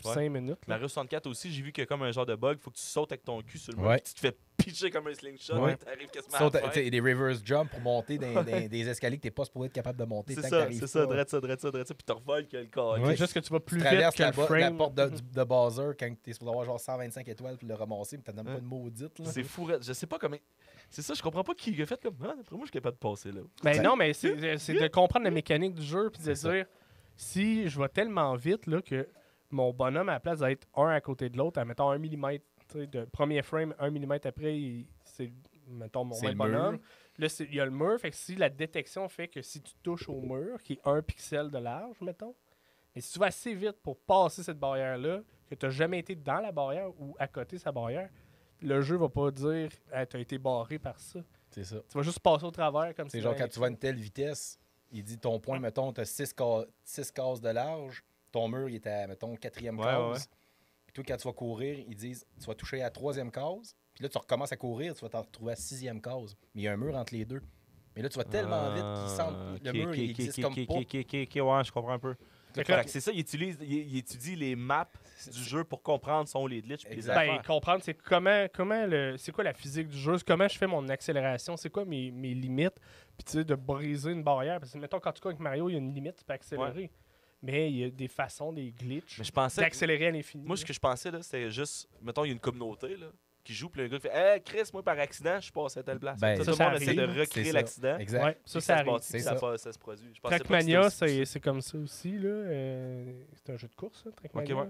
5 minutes. là. Mario 64 aussi, j'ai vu qu'il y a comme un genre de bug, faut que tu sautes avec ton cul sur le mur, Ouais. puis tu te fais pitcher comme un slingshot, Ouais. et t'arrives quasiment Saute- à la fin. t'sais, des reverse jump pour monter des escaliers que tu n'es pas supposé être capable de monter. C'est tant que ça, t'arrives c'est ça, pas. drette ça, puis tu revoles que le corps. Ouais. C'est juste que tu vas plus Tu vite traverses que le la frame. porte de Bowser quand tu es supposé avoir genre 125 étoiles pour le ramasser, mais tu n'as même Ouais. pas de maudite. Là. C'est fou, je sais pas comment. C'est ça, je comprends pas qui a fait comme. Ah, d'après moi, je suis capable de passer là. Ben non, mais c'est de comprendre la mécanique du jeu puis de C'est ça. dire si je vais tellement vite là, que mon bonhomme à la place d'être un à côté de l'autre, à mettons 1 mm Tu sais, de premier frame, 1 mm après, c'est, mettons, mon C'est même le mur. bonhomme. Là, il y a le mur. Fait que si la détection fait que si tu touches au mur, qui est 1 pixel de large, mettons, et si tu vas assez vite pour passer cette barrière-là, que tu n'as jamais été dans la barrière ou à côté de sa barrière, le jeu va pas dire hey, tu as été barré par ça. C'est ça. Tu vas juste passer au travers comme C'est si genre rien quand tu vas à une telle vitesse, il dit ton point, mettons, tu as 6 cases de large, ton mur il est à, mettons, 4e Ouais, case. ouais. Puis toi, quand tu vas courir, ils disent tu vas toucher à la 3e case. Puis là, tu recommences à courir, tu vas t'en retrouver à 6e case. Mais il y a un mur entre les deux. Mais là, tu vas tellement vite qu'il semble le mur il existe comme pas. Ok, ouais, je comprends un peu. Fait que Fait là, que c'est ça, il étudie les maps du jeu pour comprendre son les glitches puis les Exact. ben, affaires. comprendre c'est c'est quoi la physique du jeu, c'est comment je fais mon accélération, c'est quoi mes limites, puis tu sais, de briser une barrière. Parce que, mettons, quand tu cours avec Mario, il y a une limite, tu peux accélérer. Mais il y a des façons, des glitches, Mais je pensais, d'accélérer à l'infini. moi, ce que je pensais, là, c'était juste, mettons, il y a une communauté, là, qui joue, puis le gars qui fait Hey, Chris, moi, par accident, je suis passé à telle place. Ben, tout le ça monde essaie de arrive. recréer C'est ça. l'accident. Exact. Ouais, Puis ça se arrive. bâtit, puis C'est ça. ça se produit. Je pensais pas que Trackmania, c'était c'est comme ça aussi. Là. C'est un jeu de course, là, Trackmania. Ok, ouais.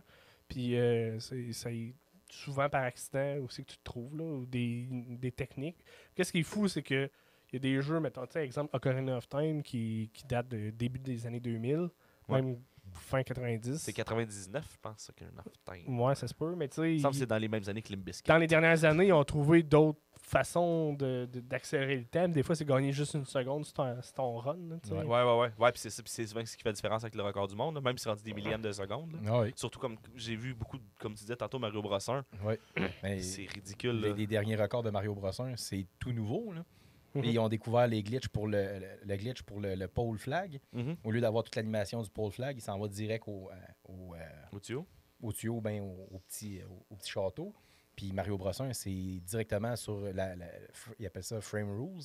Puis c'est souvent par accident aussi que tu te trouves, là, ou des techniques. Qu'est-ce qui est fou, c'est que il y a des jeux, mettons, tu sais, exemple Ocarina of Time, qui date de début des années 2000, Ouais. même fin 90. C'est 99, je pense, Ocarina of Time. Ouais, ça se peut, mais tu Il me semble que sais, c'est dans les mêmes années que Limp Bizkit. dans les dernières années, ils ont trouvé d'autres façons d'accélérer le temps. Des fois, c'est gagner juste une seconde sur ton run. Là, tu sais. Ouais, puis c'est ça, puis c'est souvent ce qui fait la différence avec le record du monde, là, même si c'est rendu des millièmes de secondes. Là. Ah oui. Surtout comme j'ai vu beaucoup, comme tu disais tantôt, Mario Bros 1. Oui. Mais C'est ridicule. Là. les derniers records de Mario Bros 1, c'est tout nouveau. Là. Mhm. Puis ils ont découvert les glitches pour le glitch pour le pole flag. Mhm. Au lieu d'avoir toute l'animation du pole flag, il s'en va direct Au tuyau. au tuyau, ben, au petit château. Puis Mario Bros 1, c'est directement sur il appelle ça frame rules.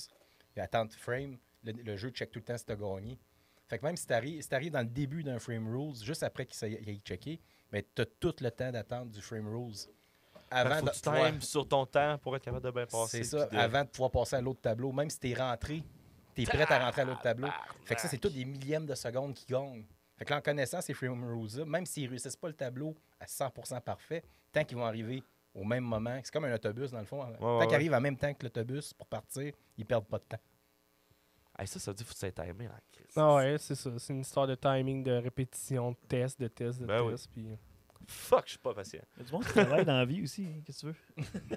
Il attend frame. Le jeu check tout le temps si tu as gagné. Fait que même si tu arrives dans le début d'un frame rules, juste après qu'il ait checké, ben, tu as tout le temps d'attente du frame rules. Avant Faut de que tu pouvoir- times sur ton temps pour être capable de bien passer. C'est ça, puis de- avant de pouvoir passer à l'autre tableau. Même si tu es rentré, tu es prêt à rentrer à l'autre tableau. Fait que ça, c'est tout des millièmes de secondes qui gagnent. Fait que là, en connaissant ces frame rules-là, même s'ils ne réussissent pas le tableau à 100% parfait, tant qu'ils vont arriver au même moment, c'est comme un autobus dans le fond. Tant qu'ils arrivent en même temps que l'autobus pour partir, ils perdent pas de temps. Hey, ça veut dire qu'il faut être timé. Hein, Chris. Ah ouais, c'est ça. C'est une histoire de timing, de répétition, de test, Ben oui. test. Puis... Fuck, je suis pas patient. Il y a du monde qui travaille dans la vie aussi, hein, qu'est-ce que tu veux?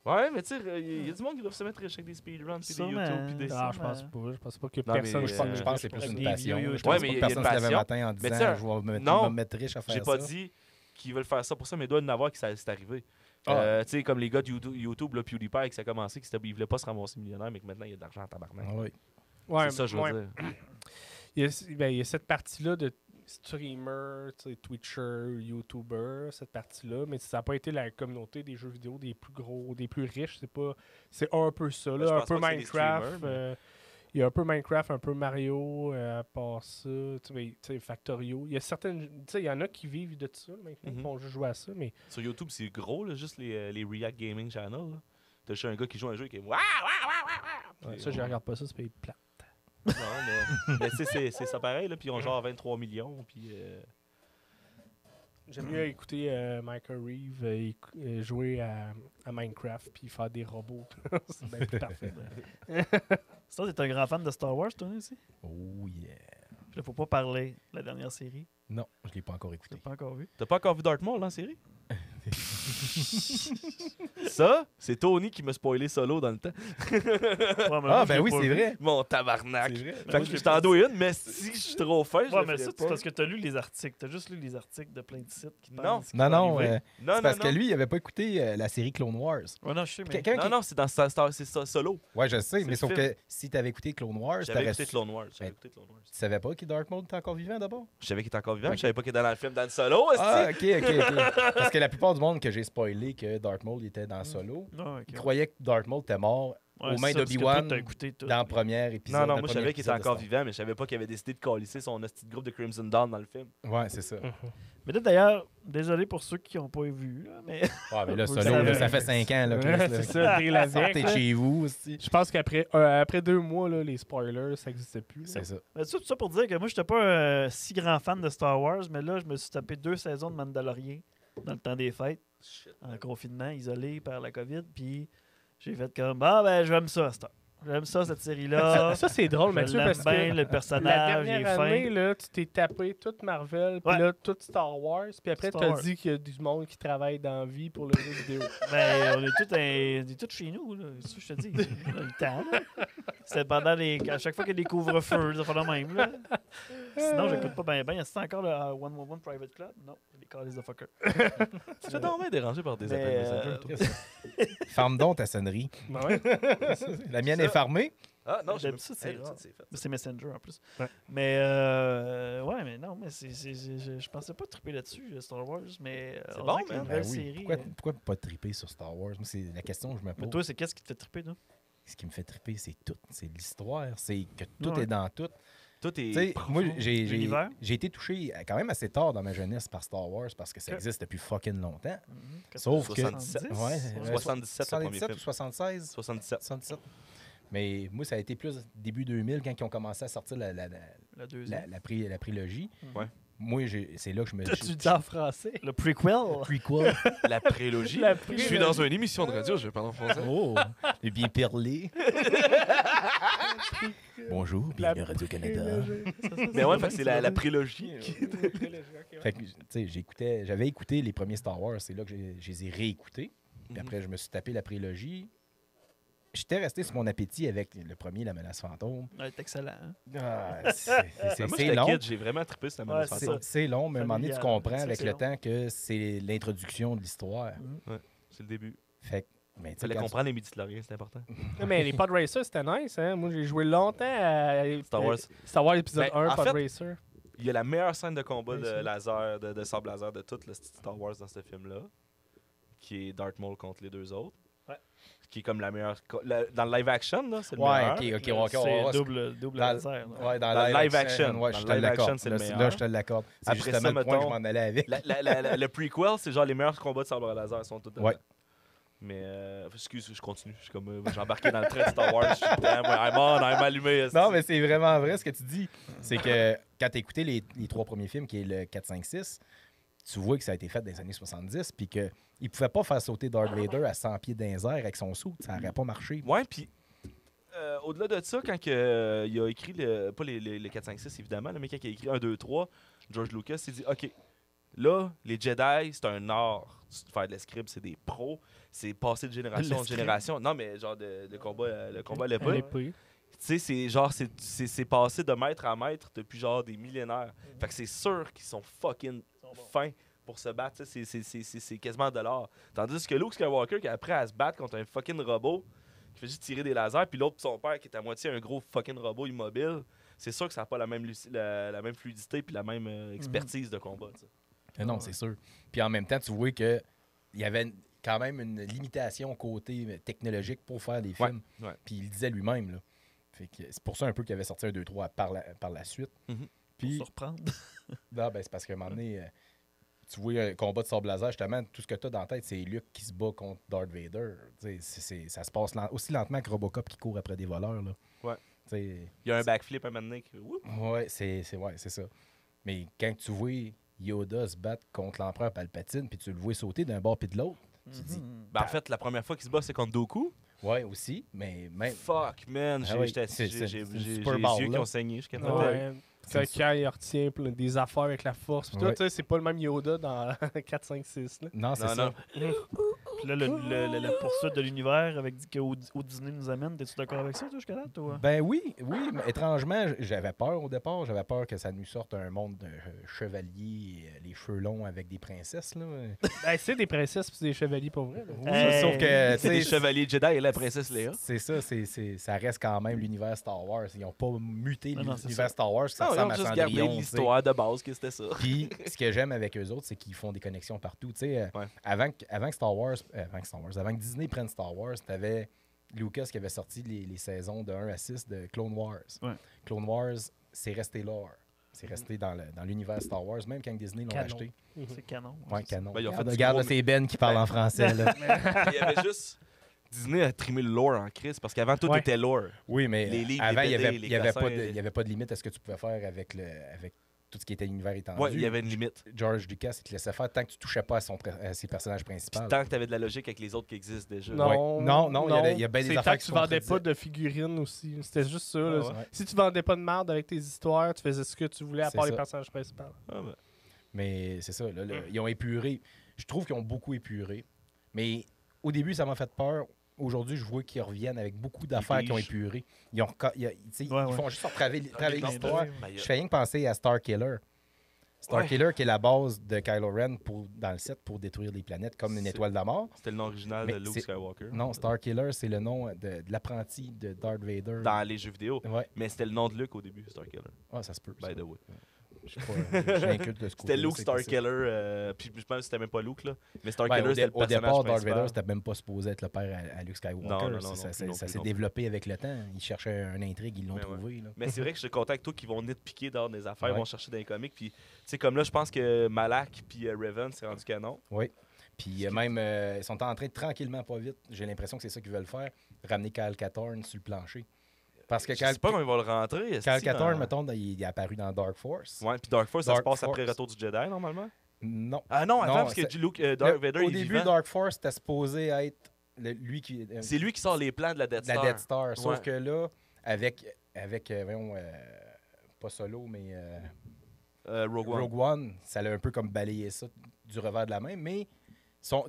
Ouais, mais tu sais, il y a du monde qui doit se mettre avec des speedruns, puis des Sûrement. YouTube, puis des... Ah, je Sûrement. pense pas. Je pense pas que Non, mais, personne... Je pense que c'est plus avec une des passion. vieux Je pense Ouais, pas mais que il y a personne une se lève un passion. matin en Mais tu disant sais, je vais non, me mettre riche à faire J'ai ça. pas dit qu'ils veulent faire ça pour ça, mais il doit y en avoir qui ça c'est arrivé. Ah. Tu sais, comme les gars de YouTube, là, PewDiePie, qui ça a commencé, ils voulaient pas se ramasser millionnaire, mais que maintenant il y a de l'argent en tabarnak. Ah oui. Ouais, C'est ça, je veux ouais. dire. Il y a cette partie-là de streamer, tu sais, Twitcher, YouTuber, cette partie-là, mais ça n'a pas été la communauté des jeux vidéo des plus gros, des plus riches. C'est un peu ça, Ben, là, je un pense peu pas que c'est des Minecraft. streamers, Il y a un peu Minecraft, un peu Mario, à part ça, tu sais, Factorio. Il y a certaines, tu sais, il y en a qui vivent de ça maintenant, qui Mhm. vont juste jouer à ça, mais Sur YouTube, c'est gros, là, juste les React Gaming Channel. là. T'as juste un gars qui joue un jeu qui est Waouh, waouh, waouh, waouh. ça, je regarde pas ça, c'est plat. Non, mais tu sais, c'est ça pareil, là, puis ils ont genre 23 millions, puis... J'aime mieux écouter Michael Reeve jouer à Minecraft puis faire des robots. C'est bien plus parfait. Ça, t'es un grand fan de Star Wars, toi aussi? Oh yeah. Il faut pas parler de la dernière série. Non, je l'ai pas encore Tu écouté. l'as pas encore vu? T'as pas encore vu Darth Maul en série? Ça, c'est Tony qui m'a spoilé Solo dans le temps. Ouais, mais moi, Ah, je ben l'ai oui, pas c'est vu. vrai. Mon tabarnak. C'est vrai. Fait que je t'en dois une, mais si je suis trop fin, je Ouais, le mais ferai ça, pas. c'est parce que t'as lu les articles. T'as juste lu les articles de plein de sites qui te Non. parlent de ce qui Non, va non, arriver. Non, c'est parce que lui, il avait pas écouté la série Clone Wars. Ouais, non, je sais, mais... Quelqu'un Non, c'est dans c'est ça, Solo. Ouais, je sais, C'est mais le sauf film. que si t'avais écouté Clone Wars, J'avais t'aurais écouté su... Clone Wars. J'avais Ben, écouté Clone Wars. Tu savais pas que Dark Mode était encore vivant d'abord? Je savais qu'il était encore vivant, mais Ok. je savais pas qu'il était dans le film dans le Solo. Ah, esti. ok. Parce que la plupart du monde que j'ai spoilé que Darth Maul était dans Solo, Non, ok. ils croyaient que Darth Maul était mort Ouais, aux c'est mains ça, parce que d'Obi-Wan toi, t'as écouté tout. dans le premier épisode. Non, non, le moi je premier savais qu'il était épisode de encore Star vivant, mais je savais pas qu'il avait décidé de colisser son petit groupe de Crimson Dawn dans le film. Wars. Ouais, c'est ça. Mais là, d'ailleurs, désolé pour ceux qui n'ont pas vu, là, mais... Ouais, mais là, Vous Solo, savez. là, ça fait 5 ans. Là, Chris, Ouais, là. c'est ça, dès la Sortez avec, de là. chez vous aussi. Je pense qu'après après 2 mois, là, les spoilers, ça n'existait plus. là. C'est ça. Mais tout ça pour dire que moi, j'étais pas un si grand fan de Star Wars, mais là, je me suis tapé 2 saisons de Mandalorian dans le temps des fêtes. Shit. en confinement, isolé par la COVID. Puis j'ai fait comme, ben, j'aime ça, cette heure. J'aime ça, cette série-là. Ça, c'est drôle, Je Mathieu, l'aime parce bien, que le la personnage, il est dernière année, fin. là, tu t'es tapé toute Marvel, puis Ouais. là, tout Star Wars, puis après, Star tu as Wars. dit qu'il y a du monde qui travaille dans la vie pour le jeu vidéo. Ben, on est tous chez nous, là. C'est ça que je te dis. On a le temps, là. C'est pendant à chaque fois qu'il y a des couvre-feux, ça fait le même, là. Sinon, j'écoute pas bien. Est-ce encore le 111 Private Club? Non, les calls de fucker. Tu te donc bien dérangé par des Mais, appels Messenger, toi? Ferme donc ta sonnerie. Ouais. La mienne est fermée. Ah non, j'ai D'habitude, c'est rare. fait. C'est Messenger en plus. Ouais. Mais ouais, mais non, mais je pensais pas triper là-dessus, Star Wars, mais C'est on bon, dirait qu'il y a une man. vraie Ben oui. série. Pourquoi pas triper sur Star Wars? Moi, c'est la question que je me Mais pose. toi, c'est qu'est-ce qui te fait triper, toi? Ce qui me fait triper, c'est tout. C'est l'histoire. C'est que tout Ouais. est dans tout. Tout Tu sais, est. moi, L'univers. j'ai été touché quand même assez tard dans ma jeunesse par Star Wars parce que ça Ok. existe depuis fucking longtemps. Mhm. Sauf que. 77. Ouais, 77, le premier 77 film. ou 76? 77. 77. Mais moi, ça a été plus début 2000 quand ils ont commencé à sortir la deuxième. prélogie. Ouais. Moi, c'est là que je me Tu dis en français. Le prequel. Prequel. La prélogie. La Je suis dans une émission de radio, je vais parler en français. Oh, j'ai bien perlé. Bonjour, bienvenue à Radio-Canada. Mais ouais, fait que c'est la prélogie. Fait que, tu sais, j'avais écouté les premiers Star Wars, c'est là que je les ai réécoutés. Puis après, je me suis tapé la prélogie. J'étais resté sur mon appétit avec le premier, La Menace Fantôme. Ouais, c'est excellent. Hein? Ah, c'est Moi, c'est j'étais long. kid, j'ai vraiment trippé sur la Ouais, menace c'est fantôme. C'est long, mais à un moment donné, tu Familial. comprends Ça, avec c'est le long. temps que c'est l'introduction de l'histoire. C'est le début. Fait que, mais tu sais, Fallait quand comprendre les midi-chloriens, c'est important. Mais les Pod Racers, c'était nice. Hein? Moi, j'ai joué longtemps à Star Wars. Star Wars épisode Ben, 1, en Pod fait, Racer. Il y a la meilleure scène de combat de Oui, ça. laser, de sable laser de tout le Star Wars dans ce film-là, qui est Darth Maul contre les deux autres. Ouais. Qui est comme la meilleure. Dans le live action, là, c'est le Ouais, meilleur. ok, on C'est va- double dans- laser. là. Ouais, dans, Dans live action. Ouais, Dans je te live l'accorde. action, c'est le Là, meilleur. je te l'accorde. C'est Après justement ça, le point que je mettons, m'en allais avec. Le prequel, c'est genre les meilleurs combats de sabre laser sont tous dedans. Ouais. Mais, excuse, je continue. Je suis comme, j'ai embarqué dans le train de Star Wars. Je suis damn, I'm on, I'm allumé. Non, mais c'est vraiment vrai ce que tu dis. C'est que quand tu as écouté les trois premiers films, qui est le 4, 5, 6, tu vois que ça a été fait dans les années 70, puis qu'il ne pouvait pas faire sauter Darth Vader à 100 pieds dans les airs avec son sou. Ça n'aurait pas marché. Ouais, puis au-delà de ça, quand il a écrit, pas les 4, 5, 6 évidemment, là, mais quand il a écrit 1, 2, 3, George Lucas s'est dit, OK, là, les Jedi, c'est un art. Faire de l'escrime, c'est des pros. C'est passé de génération en L'escrime. génération. Non, mais genre le combat à À l'époque. l'épée. Tu sais, c'est genre, c'est passé de maître à maître depuis genre des millénaires. Fait que c'est sûr qu'ils sont fucking fins pour se battre. Tu sais, c'est quasiment de l'art. Tandis que Luke Skywalker, qui est prêt à se battre contre un fucking robot, qui fait juste tirer des lasers, puis l'autre, son père, qui est à moitié un gros fucking robot immobile, c'est sûr que ça n'a pas la même fluidité puis la même expertise de combat. Tu sais. Non, c'est sûr. Puis en même temps, tu vois qu'il y avait quand même une limitation côté technologique pour faire des films. ouais. Puis il le disait lui-même. Là. Fait que c'est pour ça un peu qu'il avait sorti un 2, 3 par la suite. Mhm. Puis, Surprendre. non, ben, c'est parce qu'à un moment donné, tu vois un combat de sable laser, justement, tout ce que tu as dans la tête, c'est Luke qui se bat contre Darth Vader. Tu sais, ça se passe aussi lentement que Robocop qui court après des voleurs. Là. Ouais. Tu sais, Il y a un backflip à un moment donné. Whoop. ouais, c'est ça. Mais quand tu vois Yoda se battre contre l'empereur Palpatine, puis tu le vois sauter d'un bord puis de l'autre, tu te dis, Mhm. Ben, en fait, la première fois qu'il se bat, c'est contre Dooku. ouais, aussi, mais même. Fuck, man. Ah oui, J'ai c'est j'ai une les super yeux balle, qui là. ont saigné. Je capotais. Ouais. Quand il retient des affaires avec la force. Puis tout, Ouais. tu sais, c'est pas le même Yoda dans 4, 5, 6. Là. Non, c'est Non, ça. non. Puis là, la poursuite de l'univers avec que au Disney nous amène, t'es-tu d'accord avec ça, toi, jusqu'à là, toi? Ben oui, mais étrangement, j'avais peur au départ. J'avais peur que ça nous sorte un monde de chevaliers, les cheveux longs avec des princesses. Là. Ben, c'est des princesses puis des chevaliers pour vrai. là. Oui, Hey. sauf que C'est des tu sais, chevaliers Jedi et la princesse Léa. c'est ça, ça reste quand même l'univers Star Wars. Ils n'ont pas muté Non, c'est l'univers ça. Star Wars, ça Non, ils ont ressemble à juste gardé Cendrillon. tu sais. l'histoire de base que c'était ça. Puis, ce que j'aime avec eux autres, c'est qu'ils font des connexions partout. Tu sais, Ouais. avant que Disney prenne Star Wars, tu avais Lucas qui avait sorti les saisons de 1 à 6 de Clone Wars. Ouais. Clone Wars, c'est resté lore. C'est resté dans l'univers Star Wars, même quand Disney l'ont Canon. acheté. C'est canon. Ouais, c'est ça. canon. Ben, ils ont fait Regarde, du regarde, gros, là, c'est Ben qui parle en français. Là. Il y avait juste. Disney a trimé le lore en crise parce qu'avant tout Ouais. était lore. Oui, mais Les livres, avant, les il BD, n'y les avait, dessins, pas de limite à ce que tu pouvais faire avec tout ce qui était univers étendu. Ouais, il y avait une limite. George Lucas, il te laissait faire tant que tu touchais pas à ses personnages principaux. Puis tant que tu avais de la logique avec les autres qui existent déjà. Non, Non, il y a bien des c'est affaires tant que qui tu se vendais contredisaient. pas de figurines aussi. C'était juste ça. là. Ah ouais. Si tu vendais pas de merde avec tes histoires, tu faisais ce que tu voulais à C'est part ça. les personnages principaux. Ah, ben. Mais c'est ça, là, ils ont épuré. Je trouve qu'ils ont beaucoup épuré. Mais au début, ça m'a fait peur. Aujourd'hui, je vois qu'ils reviennent avec beaucoup d'affaires qui ont pigent. épuré. Ils Ouais, font juste travailler l'histoire. Ben, il y Je a- fais rien que penser à Starkiller. Starkiller, qui est la base de Kylo Ren dans le set pour détruire les planètes comme une C'est- étoile de la mort. C'était le nom original Mais de Luke c'est- Skywalker. Non, Starkiller, c'est le nom de l'apprenti de Darth Vader. Dans les jeux vidéo. Ouais, Mais c'était le nom de Luke au début, Starkiller. ça se peut. By the way. Je sais pas, j'ai un culte de ce C'était côté-là, Luke c'est possible. Starkiller. Puis je pense que c'était même pas Luke, là. Mais Ben, Starkiller, c'était le au personnage départ, Darth principal. Vader, c'était même pas supposé être le père à Luke Skywalker. Non, non, Ça- non ça plus, non s'est plus. développé avec le temps. Ils cherchaient une intrigue, ils l'ont Mais ouais. trouvé. Là. Mais c'est vrai que je suis content avec toi qui vont nitpicker dans des affaires, Ouais. vont chercher dans les comics. Puis, tu sais, comme là, je pense que Malak puis Raven, c'est rendu canon. Puis même, ils sont en train de tranquillement, pas vite, j'ai l'impression que c'est ça qu'ils veulent faire, ramener Kyle Katarn sur le plancher. Parce que Je sais pas comment ils vont le rentrer. Kyle Katarn, mettons, il est apparu dans Dark Force. Ouais, puis Dark Force, ça se Dark passe Force. après Retour du Jedi, normalement. Non. Ah non, attends, Non, parce que c'est- Luke, Darth Vader, Au il est début, vivant. Dark Force, c'était supposé être lui qui... C'est lui qui sort les plans de la Death de la Star. Death Star. Sauf Ouais. que là, avec voyons, pas Solo, mais Rogue One. Rogue One, ça l'a un peu comme balayé ça du revers de la main. Mais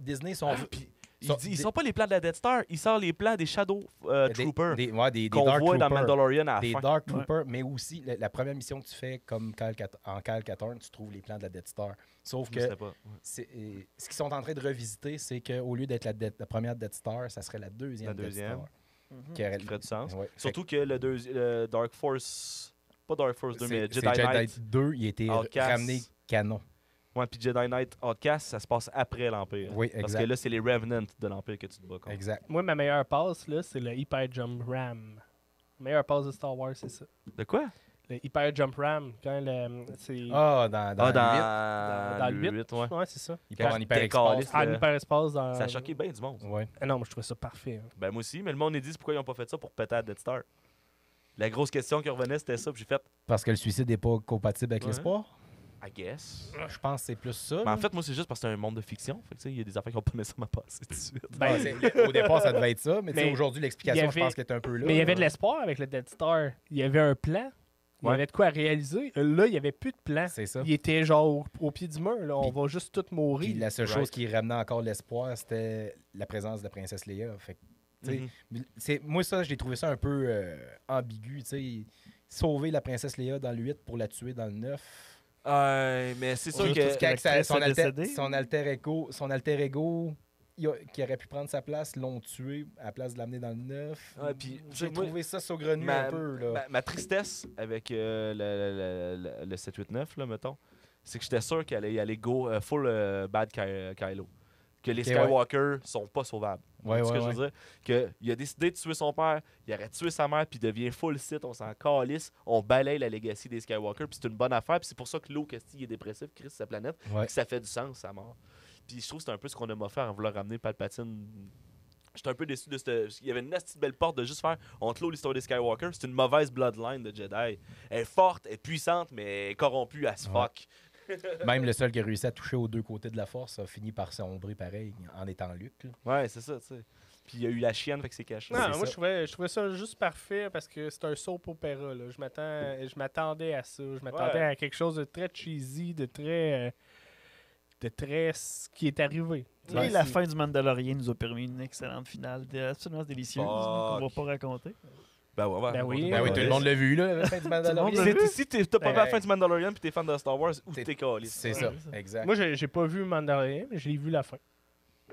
Disney sont... Ah, puis il sont- dit, ils sont pas les plans de la Death Star, ils sortent les plans des Shadow Troopers des qu'on Dark voit dans Troopers. Mandalorian à la Des fin. Dark Troopers, mais aussi la première mission que tu fais comme Kyle Katarn, tu trouves les plans de la Death Star. Sauf Je que sais pas. Ouais. ce qu'ils sont en train de revisiter, c'est qu'au lieu d'être la première Death Star, ça serait la deuxième La Death deuxième. Star. Mhm. Qui aurait- Qui ferait du sens. Ouais. Surtout que le Dark Force, pas Dark Force 2, mais C'est Jedi Knight. Knight 2, il a été Outcast. ramené canon. Ouais, puis Jedi Knight Outcast, ça se passe après l'Empire. Oui, Parce exact. que là, c'est les Revenants de l'Empire que tu te bats contre. Exact. Moi, ma meilleure passe, là, c'est le Hyper Jump Ram. Meilleure passe de Star Wars, c'est ça. De quoi? Le Hyper Jump Ram, quand c'est... Ah, dans dans le 8. 8, ouais. Ouais, c'est ça. il part en Quand hyper t'es expanse. En hyperespace dans... Ça a choqué bien du monde. Ouais. Ah non, moi, je trouvais ça parfait. hein. Ben moi aussi, mais le monde a dit pourquoi ils ont pas fait ça pour péter la Death Star. La grosse question qui revenait, c'était ça, puis j'ai fait, Parce que le suicide n'est pas compatible avec Ouais. l'espoir. I guess. Je pense que c'est plus ça. Mais là. en fait, moi, c'est juste parce que c'est un monde de fiction. Fait que, tu sais, il y a des affaires qui n'ont pas nécessairement passé tout de suite. Ah, au départ, ça devait être ça, mais, tu sais, Mais aujourd'hui, il l'explication, y je avait- pense qu'elle est un peu là. Mais il y avait là. de l'espoir avec le Death Star. Il y avait un plan. Il y Ouais. avait de quoi à réaliser. Là, il n'y avait plus de plan. C'est ça. Il était genre au pied du mur. Là. On va juste tout Puis mourir. la seule Right. chose qui ramenait encore l'espoir, c'était la présence de la princesse Leia. Fait que, tu sais, Mhm. moi, ça, j'ai trouvé ça un peu ambigu. Tu sais, sauver la princesse Leia dans le 8 pour la tuer dans le 9. Mais c'est sûr Juste que. parce que l'actrice son, est décédée. son alter ego qui aurait pu prendre sa place, l'ont tué à la place de l'amener dans le 9. Ouais, puis, J'ai moi, trouvé ça saugrenu ma- un peu. Là. Ma tristesse avec le 789, là, mettons, c'est que j'étais sûr qu'elle allait y aller go full bad Kylo. Que les Ok, Skywalker sont pas sauvables. Ouais, C'est ce ouais, que je veux dire. Qu'il a décidé de tuer son père, il aurait tué sa mère, puis il devient full site, on s'en calisse, on balaye la legacy des Skywalker, puis c'est une bonne affaire, puis c'est pour ça que Luke, il est dépressif, Chris, sa planète, Ouais. puis ça fait du sens, sa mort. Puis je trouve que c'est un peu ce qu'on a offert en voulant ramener Palpatine. J'étais un peu déçu de cette. Il y avait une petite belle porte de juste faire on clôt l'histoire des Skywalker. C'est une mauvaise bloodline de Jedi. Elle est forte, elle est puissante, mais elle est corrompue as fuck. Même le seul qui a réussi à toucher aux deux côtés de la force a fini par sombrer pareil en étant Luke. Là. Ouais, c'est ça, tu sais. Puis il y a eu la chienne, fait que c'est caché. Non, c'est moi, ça. je trouvais ça juste parfait parce que c'est un soap opéra. Là. Je m'attendais à ça. Je m'attendais Ouais. à quelque chose de très cheesy, de très ce qui est arrivé. Et Ouais, la c'est- fin du Mandalorian nous a permis une excellente finale absolument délicieuse qu'on va pas raconter. Ben ouais, Ben oui. Ben oui, tout le monde l'a vu, là, la fin du Mandalorian. Si t'as pas vu la Hey. fin du Mandalorian puis t'es fan de Star Wars, ou T'es- t'es calé. C'est Ouais, ça, c'est ça. exact. Moi, j'ai pas vu Mandalorian, mais j'ai vu la fin.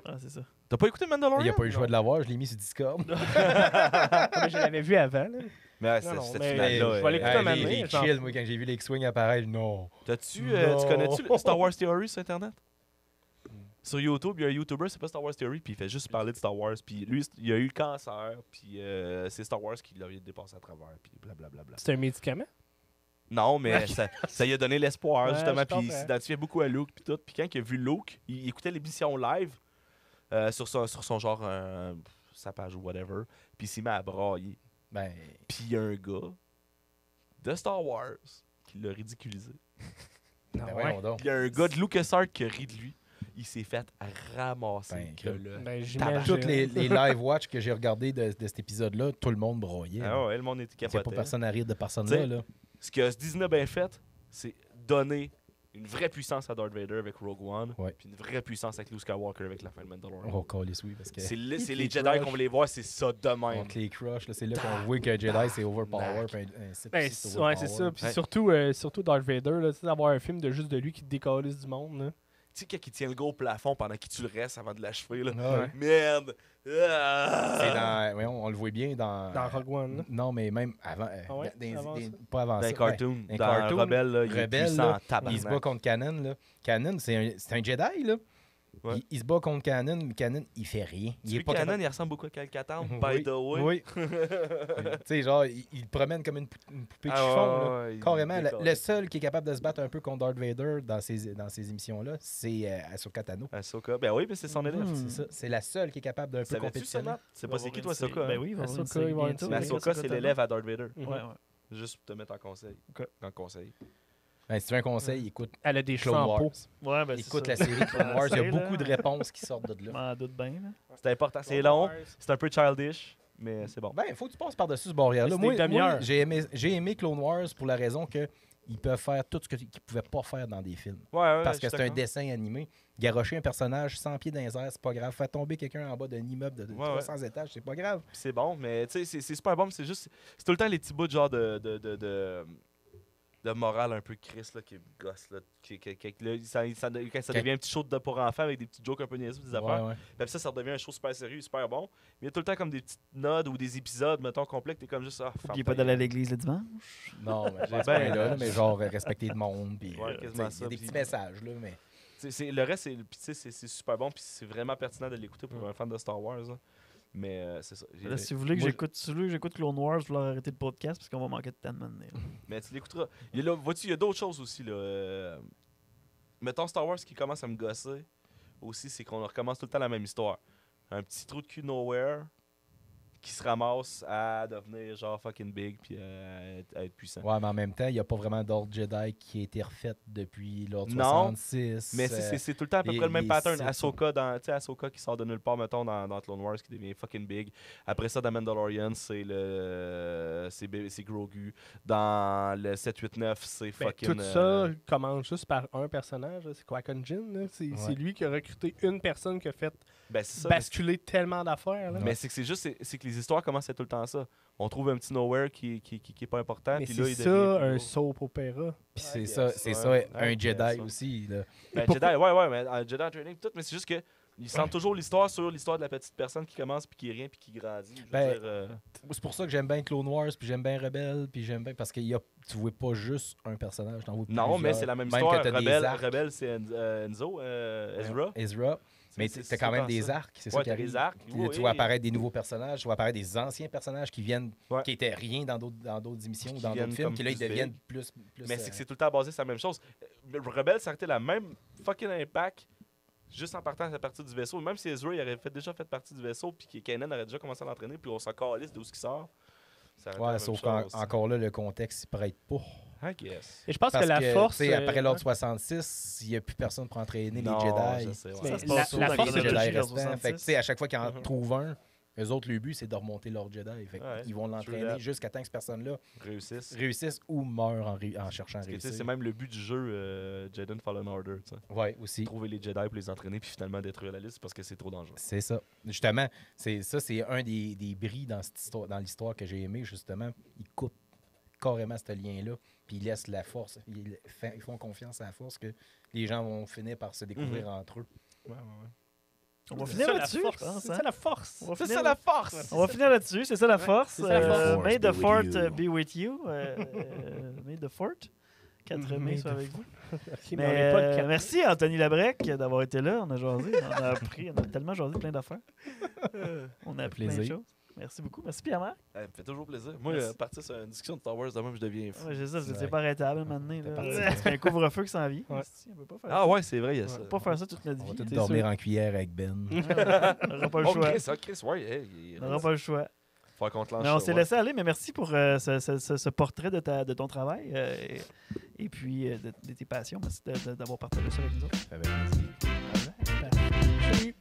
Ah, c'est ça. T'as pas écouté Mandalorian? Il a pas eu le choix de l'avoir, je l'ai mis sur Discord. Mais je l'avais vu avant. Là. Mais ouais, Non, non, cette mais- finale-là. je vais aller écouter un moment J'ai donné, genre. chill, moi, quand j'ai vu les X-Wing apparaître, non. Tu Non. connais-tu le Star Wars Theory sur Internet? Sur YouTube, il y a un YouTuber, c'est pas Star Wars Theory, puis il fait juste parler de Star Wars. Puis lui, il a eu le cancer, puis c'est Star Wars qui l'a dépassé à travers, puis blablabla. C'est un médicament. Non, mais ça lui a donné l'espoir, Ouais, justement, je puis il comprends. s'identifiait beaucoup à Luke, puis tout. Puis quand il a vu Luke, il écoutait l'émission live sur son genre, sa page ou whatever, puis il s'est mis à brailler. Ben, Puis il y a un gars de Star Wars qui l'a ridiculisé. Ben ouais. voyons donc. Il y a un gars de LucasArts qui rit de lui. Il s'est fait ramasser. Ben, que là. Ben, Toutes j'imagine. les live watch que j'ai regardés de cet épisode-là, tout le monde broyait. Ah ouais, le monde était Il n'y a pas capoté. personne à rire de personne T'sais, là. Ce que Disney a bien fait, c'est donner une vraie puissance à Darth Vader avec Rogue One, Ouais. puis une vraie puissance avec Luke Skywalker avec la fin de Mandalorian. On va caler oui, parce que C'est les les Jedi crush. qu'on voulait voir, c'est ça de même. contre les crushs, là, c'est là qu'on voit qu'un Jedi c'est overpower. puis un Sith Ben, aussi, c'est ouais, c'est overpower. ça. Puis Ouais. surtout Darth Vader, là, tu sais, d'avoir un film de juste de lui qui décalisse du monde. Là. Tu sais, quand il tient le gars au plafond pendant qu'il tue le reste avant de l'achever, là. Ah ouais. Merde! C'est Ah! dans, voyons, on le voit bien dans. Dans Rogue One. Là. Non, mais même avant. Ah ouais? Avant ça? Pas avant Dans ça. un cartoon, un dans cartoon, Rebelle, là, il est Rebelle, puissant là, en tabarnak. Il se bat contre Canon. Là. Canon, c'est un Jedi. Là. Ouais. Il se bat contre Canon, mais Canon, il fait rien. Il Tu est sais, pas Canon, capable- il ressemble beaucoup à Cal-Catan, Oui, by the way. Oui. Tu sais, genre, il promène comme une poupée de Ah, chiffon. ouais, là. ouais, il Carrément, décolle. le seul qui est capable de se battre un peu contre Darth Vader dans ces émissions-là, c'est Ahsoka Tano. Ahsoka, ben oui, mais c'est son élève. C'est ça. C'est la seule qui est capable d'un peu Savais-tu ça, compétitionner. Matt? C'est pas c'est qui, toi, Ahsoka? Ahsoka? Ben hein? oui, il va y avoir une Ahsoka, série il va y avoir une bientôt. série. Mais Oui, Ahsoka, c'est Tano. l'élève à Darth Vader. Mhm. Ouais, ouais. Juste pour te mettre en conseil. Ok. En conseil. Ben, si tu veux un conseil, écoute Elle a des cheveux Clone en Wars. peau. Ouais, ben, c'est Écoute ça. la série Clone Wars. Il y a C'est, beaucoup là. de réponses qui sortent de Je là. m'en doute bien. Là. C'est important, c'est long, c'est un peu childish, mais c'est bon. Ben, il faut que tu passes par-dessus ce barrière-là. C'est Moi, des demi-heures. j'ai aimé Clone Wars pour la raison que ils peuvent faire tout ce qu'ils ne pouvaient pas faire dans des films. Ouais, Parce que c'est un dessin animé. Garrocher un personnage 100 pieds dans les airs, c'est pas grave. Faire tomber quelqu'un en bas d'un immeuble de Ouais, 300 étages, c'est pas grave. C'est bon, mais tu sais, c'est super bon, mais c'est juste. C'est tout le temps les petits bouts de genre de morale un peu Chris là, qui gosse. Là, là, quand ça devient un petit show de pour enfants avec des petits jokes un peu niaiseux, des affaires. Ouais, ouais. Puis après ça redevient un show super sérieux, super bon. Mais il y a tout le temps comme des petites notes ou des épisodes, mettons, complets, que t'es comme juste. Ah, N'oubliez pas d'aller à l'église le dimanche. Non, mais J'ai pas à ce bien- point-là, mais genre respecter le monde. Puis, Ouais, tu sais, quasiment il y ça, a des puis- petits messages, là, mais. Le reste, puis tu sais, c'est super bon, puis c'est vraiment pertinent de l'écouter pour un fan de Star Wars. Là. Mais c'est ça. Là, si vous voulez que Moi, j'écoute Clone Wars, je vais leur arrêter le podcast parce qu'on va manquer de temps de mener. Mais tu l'écouteras. Vois-tu, il y a d'autres choses aussi. Là. Mettons Star Wars qui commence à me gosser aussi, c'est qu'on recommence tout le temps la même histoire. Un petit trou de cul nowhere qui se ramasse à devenir genre fucking big puis à être puissant. Ouais, mais en même temps, il n'y a pas vraiment d'ordre Jedi qui a été refait depuis l'ordre Non, 66. Mais c'est tout le temps à peu les- près le même les pattern. Sith, Ahsoka qui sort de nulle part, mettons, dans Clone Wars, qui devient fucking big. Après ça, dans Mandalorian, c'est Grogu. Dans le 7-8-9, c'est Ben, fucking... tout ça commence juste par un personnage. là. C'est Qui-Gon Jinn. là. C'est lui qui a recruté une personne qui a fait ben, c'est ça. basculer tellement d'affaires. là. Mais c'est que c'est que les histoires commencent à tout le temps ça. On trouve un petit nowhere qui est pas important. Mais Puis là, c'est il ça, devient plus un gros. soap opéra. Puis c'est I ça, guess, c'est ouais. ça, un I guess, Jedi ouais. aussi. Là. Ben, Pourquoi- Jedi, ouais, mais un Jedi en training, tout, mais c'est juste que ils sentent toujours l'histoire sur l'histoire de la petite personne qui commence puis qui est rien puis qui grandit. Je veux Ben, dire, C'est pour ça que j'aime bien Clone Wars, puis j'aime bien Rebelle, puis j'aime bien parce que tu vois pas juste un personnage, t'en vois non, mais plusieurs. c'est la même que histoire. t'as des Rebelle, arcs. Rebelle, c'est Enzo, Ezra. Ezra. Mais C'est- t'as c'est quand tout même le temps des ça. arcs, c'est Ouais, ça qui t'as arrive. des arcs, Tu oui. vois apparaître des nouveaux personnages, tu vois apparaître des anciens personnages qui viennent, Ouais. qui étaient rien dans d'autres émissions ou Qui dans viennent d'autres films, comme qui là ils plus deviennent big. plus. Mais c'est que c'est tout le temps basé sur la même chose. Rebelle, ça a été la même fucking impact juste en partant à partir du vaisseau. Même si Ezra il aurait déjà fait partie du vaisseau puis que Kanan aurait déjà commencé à l'entraîner puis on s'en calisse d'où ce qui sort. Ça aurait été la Ouais, même sauf chose. qu'encore là, le contexte, il prête pas. I guess. Et je pense Parce que la force. tu sais, après l'ordre ouais. 66, il n'y a plus personne pour entraîner Non, les je Jedi. sais, ouais. Mais Ça se la- passe la dans force les de Jedi chronologie restants. 66. Fait que, tu sais, à chaque fois qu'ils en Mhm. trouvent un, eux autres, le but, c'est de remonter l'ordre Jedi. Fait que Ouais, ils vont true l'entraîner that. jusqu'à temps que cette personne-là Réussissent. réussisse ou meure en cherchant à Parce que, tu sais, réussir. c'est même le but du jeu Jedi Fallen Order. Tu sais. Ouais, aussi. Trouver les Jedi pour les entraîner puis finalement détruire la liste parce que c'est trop dangereux. C'est ça. Justement, c'est un des bris dans cette histoire, dans l'histoire que j'ai aimé, justement. Ils coupent carrément ce lien-là, puis ils laissent la force. Ils font confiance à la force que les gens vont finir par se découvrir entre eux. On va C'est finir ça, la là-dessus, je force. pense. C'est hein. ça la force. On va C'est finir ça la force! On va finir là-dessus, c'est ça la force. c'est ça la force. May the Force be fort with you. be with you. May the fort. 4 May mai the soit avec vous. Ok, mais Mais, on est pas le quatre. merci Anthony Labrec d'avoir été là. On a jasé, on a appris, on a tellement jasé plein d'affaires. On a appris plein de Plaisir. choses. Merci beaucoup. Merci Pierre-Marc. Ça me fait toujours plaisir. Moi, Merci. partir sur une discussion de Star Wars, de même, je deviens fou. Ouais, j'ai ça, vous n'étiez Ouais. pas arrêtable maintenant. T'es Là. parti. Parce qu'il y a un couvre-feu qui s'en vient. Ouais. On peut pas faire Ah ça. ouais, c'est vrai, il y a On ça. peut pas faire ça toute notre On va vie. tous c'est dormir sûr. en cuillère avec Ben. On n'aura pas le Oh, choix. Chris, ouais, hey, On n'aura pas le choix. Faut qu'on te lance Mais on ça, s'est ouais. laissé aller, mais merci pour ce portrait de ton travail. et puis de tes passions. Merci d'avoir partagé ça avec nous autres. Ça fait plaisir. Salut!